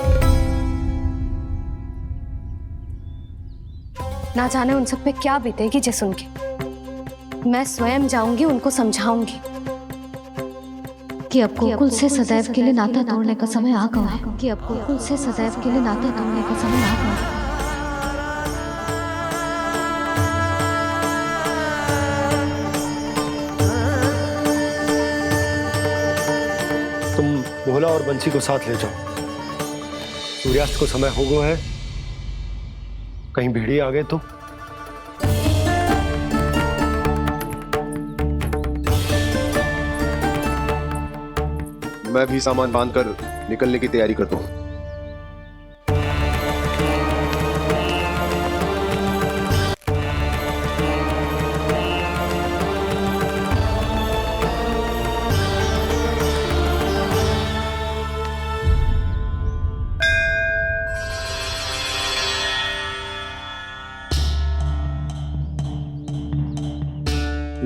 ना जाने उन सब पे क्या बीतेगी जे सुन के। मैं स्वयं जाऊंगी, उनको समझाऊंगी कि अब गोकुल से सदैव के लिए नाता तोड़ने का समय आ गया है। कि अब गोकुल से सदैव के लिए नाता तोड़ने का समय आ गया है। तुम भोला और बंसी को साथ ले जाओ। सूर्यास्त को समय हो गया है, कहीं भेड़िए आ गए तो। मैं भी सामान बांधकर निकलने की तैयारी करता हूँ।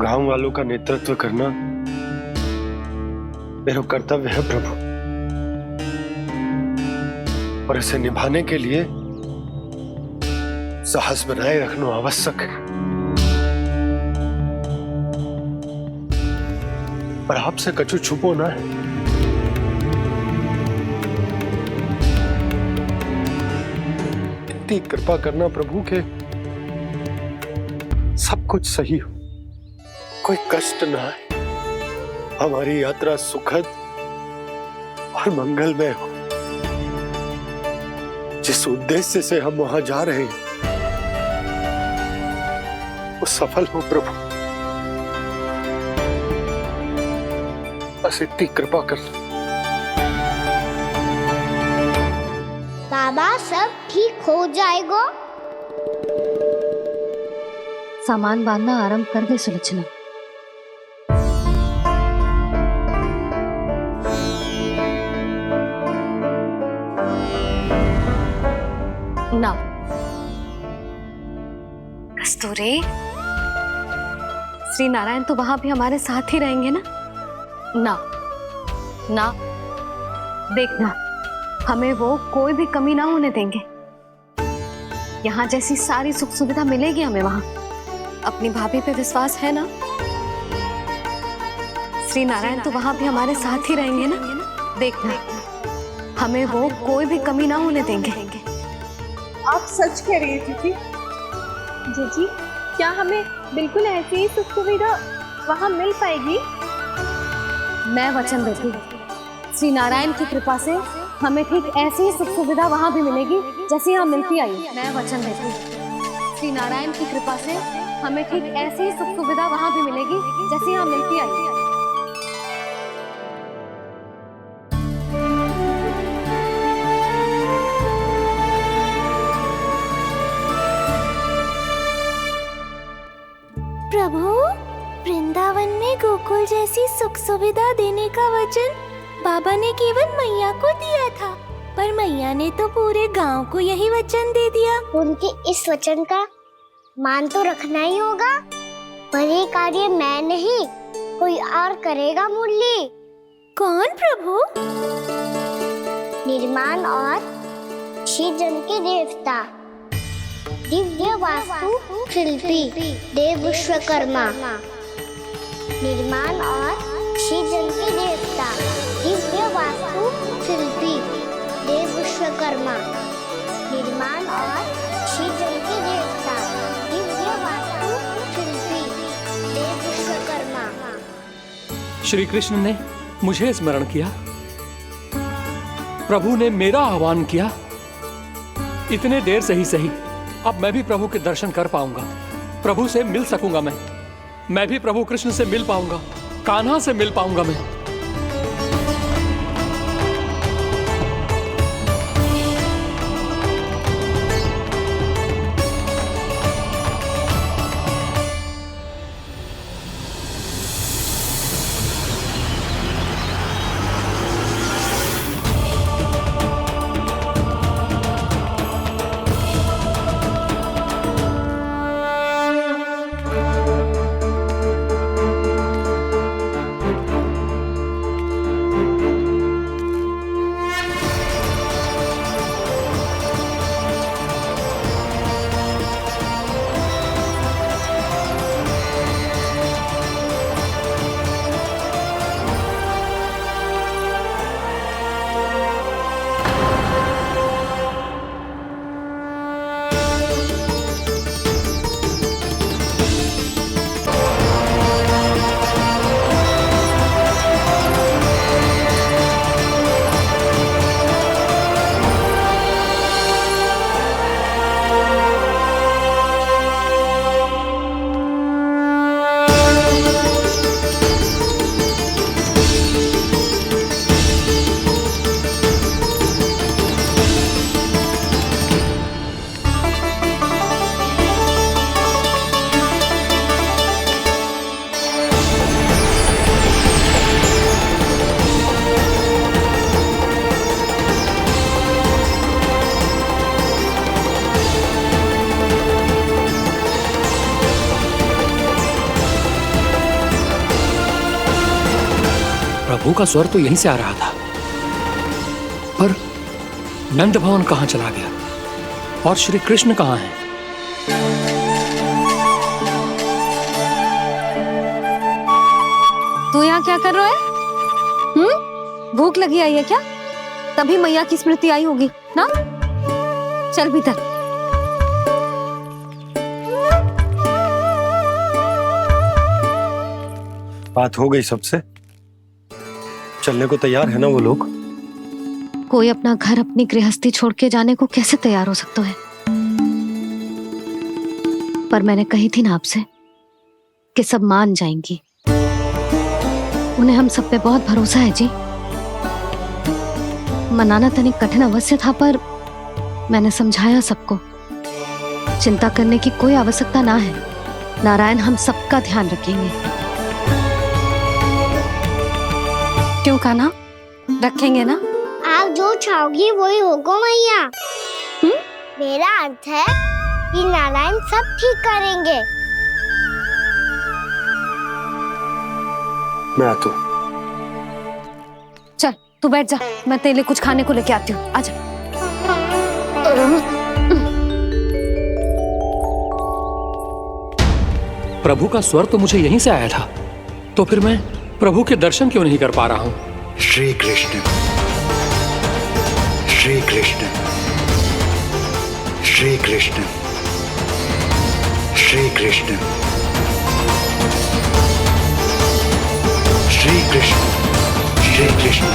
गांव वालों का नेतृत्व करना मेरा कर्तव्य है प्रभु, और इसे निभाने के लिए साहस बनाए रखना आवश्यक है। पर आपसे कछु छुपो ना है। इतनी कृपा करना प्रभु के सब कुछ सही हो, कोई कष्ट ना है, हमारी यात्रा सुखद और मंगलमय हो। जिस उद्देश्य से हम वहां जा रहे हैं वो सफल हो प्रभु, बस इतनी कृपा कर। बाबा सब ठीक हो जाएगा। सामान बांधना आरंभ कर दे सुलोचना। ना कस्तूरी, श्री नारायण तो वहां भी हमारे साथ ही रहेंगे ना? ना ना, देखना हमें वो कोई भी कमी ना होने देंगे। यहाँ जैसी सारी सुख सुविधा मिलेगी हमें वहां। अपनी भाभी पे विश्वास है ना? श्री नारायण तो वहां भी हमारे साथ ही रहेंगे ना? देखना हमें वो कोई भी कमी ना होने देंगे। आप सच कह रही है जीजी। जीजी, क्या हमें बिल्कुल ऐसी ही सुख सुविधा वहाँ मिल पाएगी? मैं वचन देती हूँ श्री नारायण की कृपा से हमें ठीक ऐसी ही सुख सुविधा वहाँ भी मिलेगी जैसी यहाँ मिलती आई। मैं वचन देती हूँ, श्री नारायण की कृपा से हमें ठीक ऐसी ही सुख सुविधा वहाँ भी मिलेगी जैसी यहाँ मिलती आई। प्रभु, वृंदावन में गोकुल जैसी सुख सुविधा देने का वचन बाबा ने केवल मैया को दिया था, पर मैया ने तो पूरे गांव को यही वचन दे दिया। उनके इस वचन का मान तो रखना ही होगा, पर ये कार्य मैं नहीं कोई और करेगा। मुरली कौन प्रभु? निर्माण और श्रीजन के देवता, दिव्य वास्तु शिल्पी देव विश्वकर्मा। निर्माण और श्रीजन के देवता, दिव्य वास्तु शिल्पी देव विश्वकर्मा। निर्माण और श्रीजन के देवता, दिव्य वास्तु शिल्पी देव विश्वकर्मा। श्री कृष्ण ने मुझे स्मरण किया, प्रभु ने मेरा आह्वान किया। इतने देर से ही सही, अब मैं भी प्रभु के दर्शन कर पाऊंगा, प्रभु से मिल सकूंगा। मैं भी प्रभु कृष्ण से मिल पाऊंगा, कान्हा से मिल पाऊंगा मैं। प्रभु का स्वर तो यहीं से आ रहा था, पर नंद भवन कहां चला गया और श्री कृष्ण कहां हैं? तू यहाँ क्या कर रहा है? भूख लगी आई है क्या? तभी मैया की स्मृति आई होगी ना? चल भीतर। बात हो गई सबसे? चलने को तैयार है ना वो लोग? कोई अपना घर, अपनी गृहस्थी छोड़ के जाने को कैसे तैयार हो सकता है? पर मैंने कही थी ना आपसे कि सब मान जाएंगी। उन्हें हम सब पे बहुत भरोसा है जी। मनाना तनिक कठिन अवश्य था, पर मैंने समझाया सबको। चिंता करने की कोई आवश्यकता ना है, नारायण हम सबका ध्यान रखेंगे। क्यों कान्हा, रखेंगे ना? आप जो चाहोगी वही होगा मैया। मेरा अर्थ है कि नारायण सब ठीक करेंगे। मैं आता हूं। चल तू बैठ जा, मैं तेरे लिए कुछ खाने को लेके आती हूँ। आजा। प्रभु का स्वर तो मुझे यहीं से आया था, तो फिर मैं प्रभु के दर्शन क्यों नहीं कर पा रहा हूँ? श्री कृष्ण, श्री कृष्ण, श्री कृष्ण, श्री कृष्ण, श्री कृष्ण, श्री कृष्ण,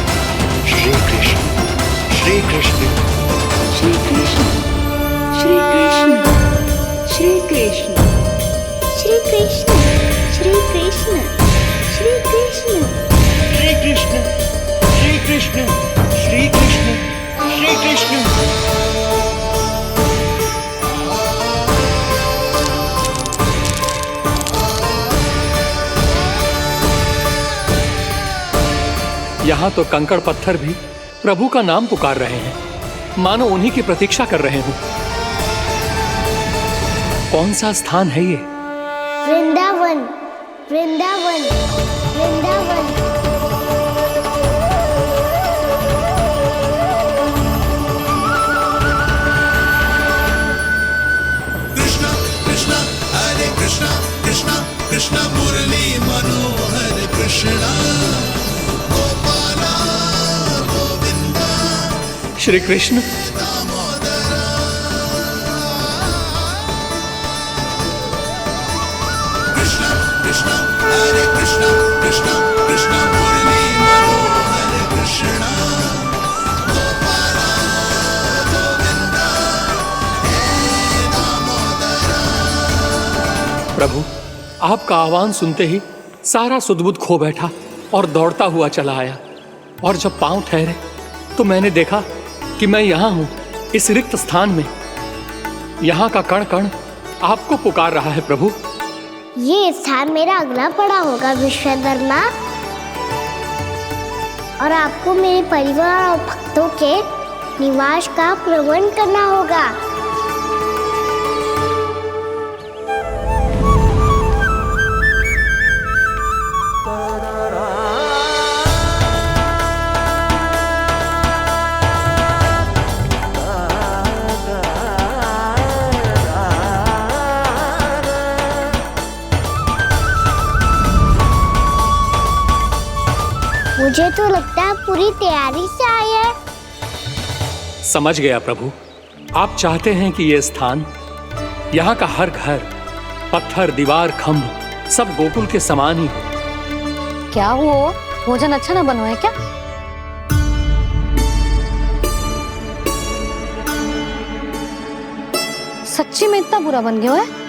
कृष्ण श्री कृष्ण श्री कृष्ण श्री कृष्ण श्री कृष्ण श्री कृष्ण। यहाँ तो कंकड़ पत्थर भी प्रभु का नाम पुकार रहे हैं, मानो उन्हीं की प्रतीक्षा कर रहे हों। कौन सा स्थान है ये? वृंदावन वृंदावन वृंदावन। कृष्ण कृष्ण हरे कृष्ण कृष्ण कृष्ण मुरली मनोहर कृष्णा गोपाला गोविंदा श्री कृष्ण। कृष्ण कृष्ण हरे कृष्ण कृष्ण कृष्ण मुरली मनोहर कृष्णा गोपाला गोविंदा हे दामोदरा। प्रभु, आपका आह्वान सुनते ही सारा सुध-बुध खो बैठा और दौड़ता हुआ चला आया। और जब पांव ठहरे तो मैंने देखा कि मैं यहाँ हूँ, इस रिक्त स्थान में। यहाँ का कण कण आपको पुकार रहा है प्रभु। ये स्थान मेरा अगला पड़ा होगा विश्वकर्मा, और आपको मेरे परिवार और भक्तों के निवास का प्रबंध करना होगा। मुझे तो लगता है पूरी तैयारी से आए हैं। समझ गया प्रभु, आप चाहते हैं कि ये स्थान, यहाँ का हर घर, पत्थर, दीवार, खम्भ सब गोकुल के समान ही हो। क्या हुआ? भोजन अच्छा ना बनो है क्या? सच्ची में इतना बुरा बन गया है?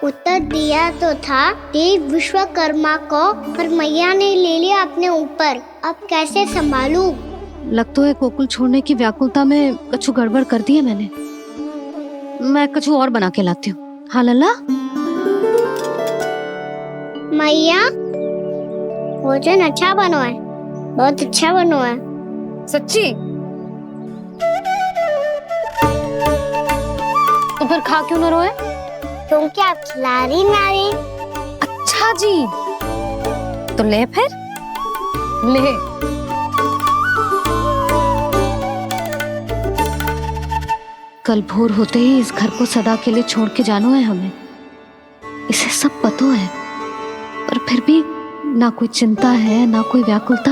उत्तर दिया तो था देव विश्वकर्मा को, पर मैया ने ले लिया अपने ऊपर। अब कैसे संभालूं? लगता है गोकुल छोड़ने की व्याकुलता में कछु गड़बड़ कर दी है मैंने। मैं कछु और बना के लाती हूँ। हाँ लल्ला? मैया, भोजन अच्छा बनो है, बहुत अच्छा बनो है। सच्ची? तो फिर खा क्यों न रोए? क्योंकि आप खिला रही नारी। अच्छा जी, तो ले फिर ले। कल भोर होते ही इस घर को सदा के लिए छोड़ के जाना है हमें। इसे सब पता है, पर फिर भी ना कोई चिंता है ना कोई व्याकुलता।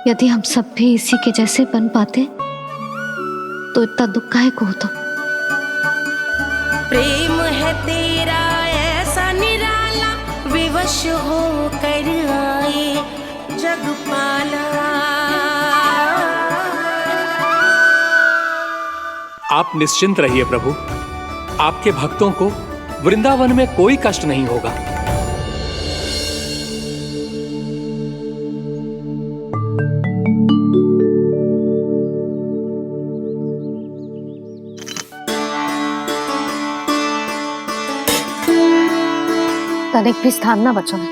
यदि हम सब भी इसी के जैसे बन पाते तो इतना दुख काहे को होता। प्रेम है तेरा ऐसा निराला, विवश हो कर आए जगपाला। आप निश्चिंत रहिए प्रभु, आपके भक्तों को वृंदावन में कोई कष्ट नहीं होगा। तनिक भी स्थान ना बचो है,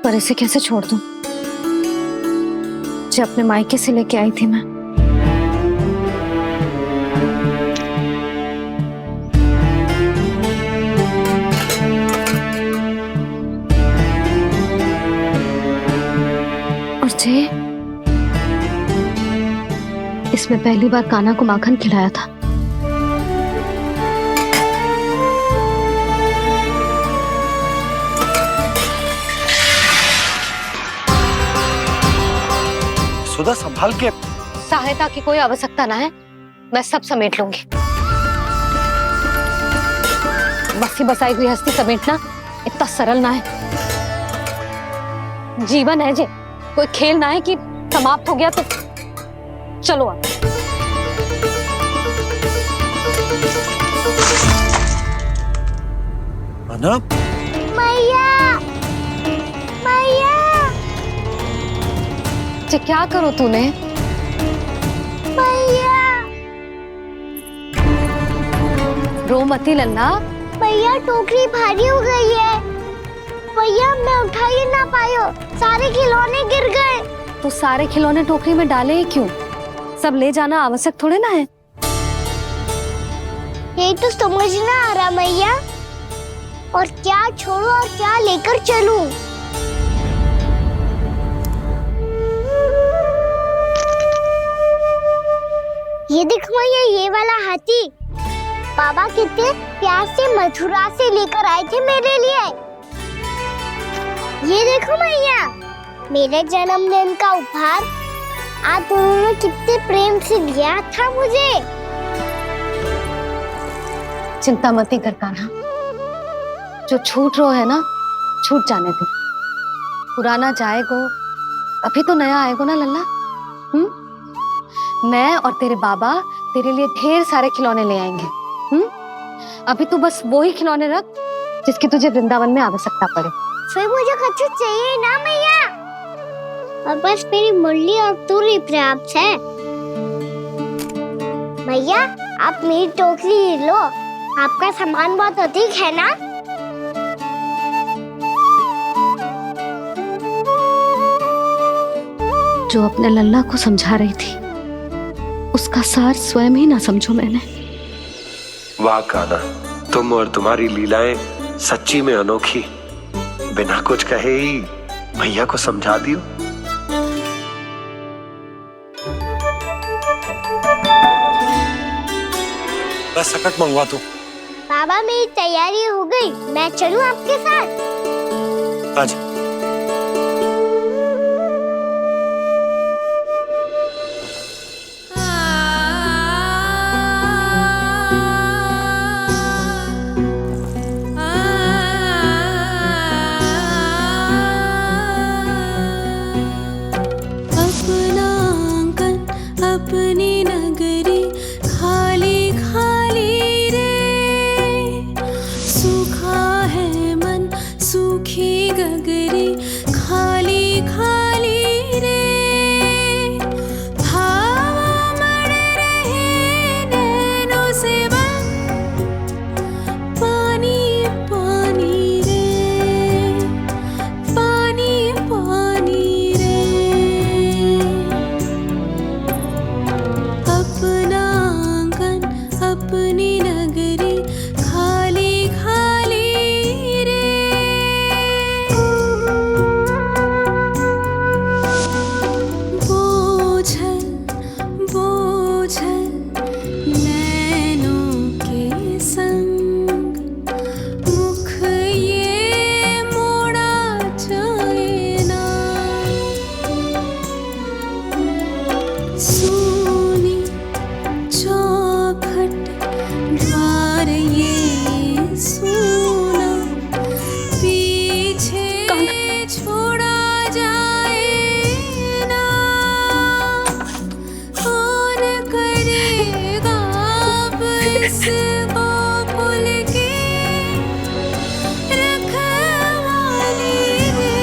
पर इसे कैसे छोड़ दूं जो अपने मायके से लेके आई थी मैं। और जे इसमें पहली बार कान्हा को माखन खिलाया था। सुधा संभाल के। सहायता की कोई आवश्यकता ना है, मैं सब समेट लूंगी। बसी बसाई हुई हस्ती समेटना इतना सरल ना है। जीवन है जी, कोई खेल ना है कि समाप्त हो गया तो चलो आप। ना। मैया मैया जे क्या करो तूने? मैया रो मती लल्ला। भैया टोकरी भारी हो गई है। भैया मैं उठा ही ना पायो, सारे खिलौने गिर गए। तो सारे खिलौने टोकरी में डाले ही क्यों? सब ले जाना आवश्यक थोड़े ना है। यही तो समझ ना आ रहा मैया, और क्या छोड़ू और क्या लेकर चलूं? ये देख मैया, ये वाला हाथी बाबा कितने प्यार से मथुरा से लेकर आए थे मेरे लिए। ये देखो मैया, मेरे जन्मदिन का उपहार आप उन्होंने कितने प्रेम से दिया था मुझे। चिंता मत कर कान्हा, जो छूट रो है ना छूट जाने दे। पुराना जाएगो, अभी तो नया आएगो ना लल्ला। मैं और तेरे बाबा तेरे लिए ढेर सारे खिलौने ले आएंगे। अभी तू बस वो ही खिलौने रख जिसकी तुझे वृंदावन में आवश्यकता पड़े। फिर मुझे कुछ चाहिए ना मैया, और बस मेरी मुरली और तुरी पर्याप्त है। भैया आप मेरी टोकरी लो, आपका सामान बहुत अधिक है ना। जो अपने लल्ला को समझा रही थी उसका सार स्वयं ही ना समझो मैंने। वाह कान्हा, तुम और तुम्हारी लीलाएं सच्ची में अनोखी। बिना कुछ कहे ही भैया को समझा दियो। बस सकट मंगवा दो। बाबा मेरी तैयारी हो गई, मैं चलूं आपके साथ? आजा। अपनी नगरी खाली खाली रे, सूखा है मन सूखी गगरी खाली खाली रे, हवा मर रहे नैनों से बंद पानी पानी रे, पानी पानी रे। अपना आंगन अपनी नगरी खाली खाली रे। बोझल बोझल नैनों के संग मुख ये मोड़ा जाए ना, सुनी चौखट द्वार ये सुना, पीछे छोड़ा जाए ना, कौन करेगा अब इस गोकुल की रखवाली रे।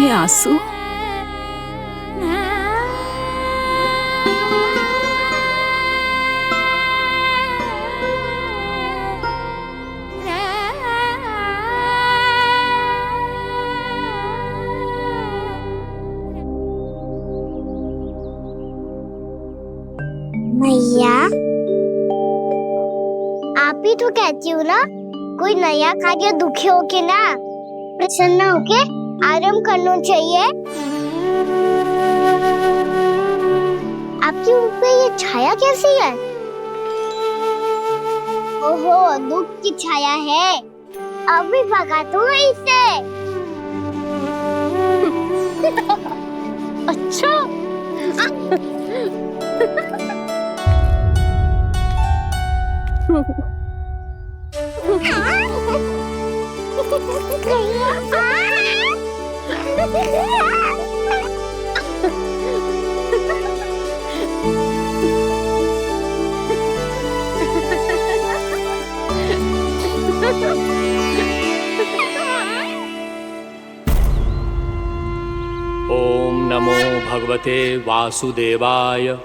हैं आंसू? मैया, आप ही तो कहती हो ना, कोई नया कार्य दुखी होके ना प्रसन्न होके आराम करना चाहिए। आपके मुंह पे ये छाया कैसी है? ओहो, दुख की छाया है। अभी भगा दो इसे। अच्छा। ओम नमो भगवते वासुदेवाय।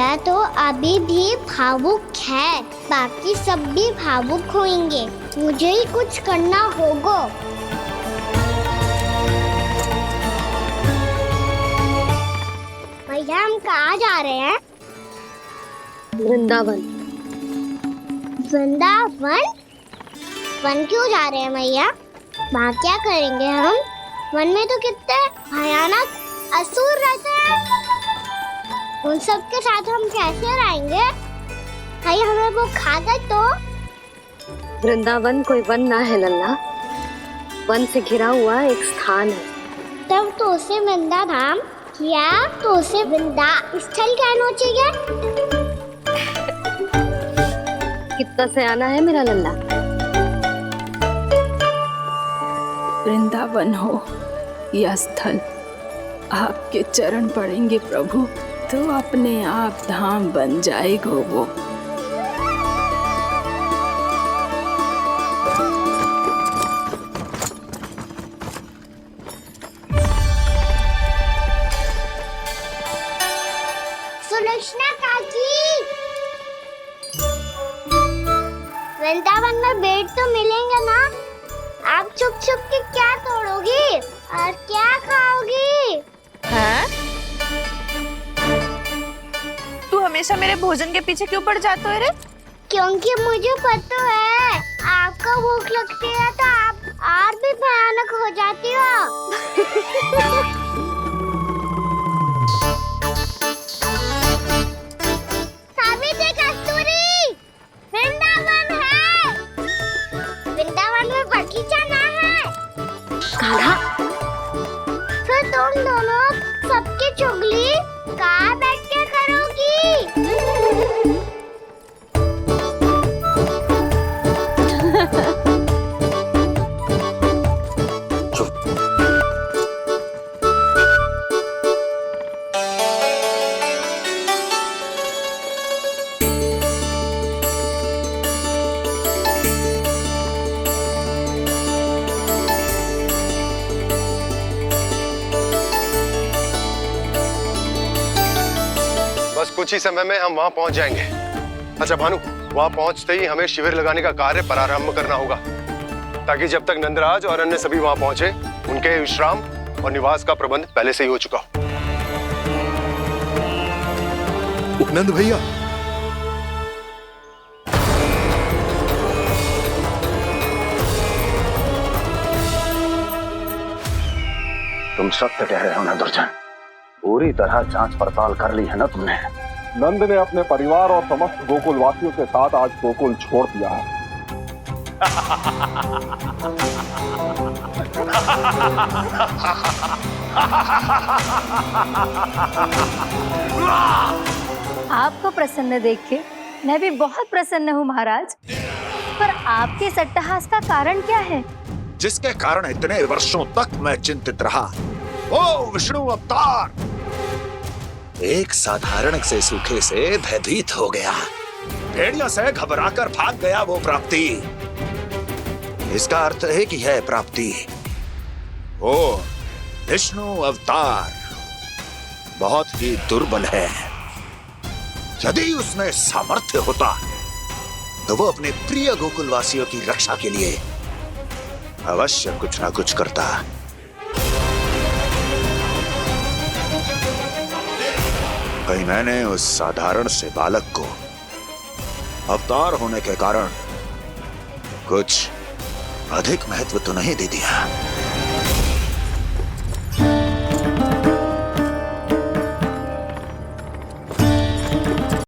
भैया तो अभी भी भावुक है, बाकी सब भी भावुक होंगे। मुझे ही कुछ करना होगा। भैया हम कहाँ जा रहे हैं? वृंदावन। वृंदावन? वन क्यों जा रहे हैं भैया? वहाँ क्या करेंगे हम? वन में तो कितने भयानक असुर रहते हैं। उन सब के साथ हम कैसे रहेंगे? भाई हमें वो खा गए तो? वृंदावन कोई वन ना है लल्ला, वन से घिरा हुआ एक स्थान है। तब तो उसे वृंदा धाम या तो उसे वृंदा स्थल कहना चाहिए। कितना से आना है मेरा लल्ला। वृंदावन हो या स्थल, आपके चरण पड़ेंगे प्रभु तो अपने आप धाम बन जाएगा वो। सुलक्षणा काकी, वृंदावन में बेट तो मिलेंगे ना? आप छुप छुप के क्या तोड़ोगी और क्या खाओगी? हाँ? तू हमेशा मेरे भोजन के पीछे क्यों पड़ जाता है रे? क्योंकि मुझे पता है आपको भूख लगती है तो आप और भी भयानक हो जाती हो। सावित्री कस्तूरी, वृंदावन है। वृंदावन में बगीचा ना है। कान्हा, फिर तुम दोनों सबकी चुगली कहाँ बैठ के करोगी? बस कुछ ही समय में हम वहां पहुंच जाएंगे। अच्छा भानु, वहां पहुंचते ही हमें शिविर लगाने का कार्य प्रारंभ करना होगा, ताकि जब तक नंदराज और अन्य सभी वहां पहुंचे उनके विश्राम और निवास का प्रबंध पहले से ही हो चुका हो। नंद भैया, तुम सत्य कह रहे हो ना दुर्जन, पूरी तरह जांच पड़ताल कर ली है ना तुमने? नंद ने अपने परिवार और समस्त गोकुल वासियों के साथ आज गोकुल छोड़ दिया है। आपको प्रसन्न देख के मैं भी बहुत प्रसन्न हूँ महाराज, पर आपके इस अट्टहास का कारण क्या है? जिसके कारण इतने वर्षों तक मैं चिंतित रहा, ओ विष्णु अवतार, एक साधारण से सूखे से भयभीत हो गया, भेड़ियों से घबराकर भाग गया वो प्राप्ति। इसका अर्थ है कि यह प्राप्ति वो विष्णु अवतार बहुत ही दुर्बल है। यदि उसमें सामर्थ्य होता तो वो अपने प्रिय गोकुलवासियों की रक्षा के लिए अवश्य कुछ ना कुछ करता। कहीं मैंने उस साधारण से बालक को अवतार होने के कारण कुछ अधिक महत्व तो नहीं दे दिया।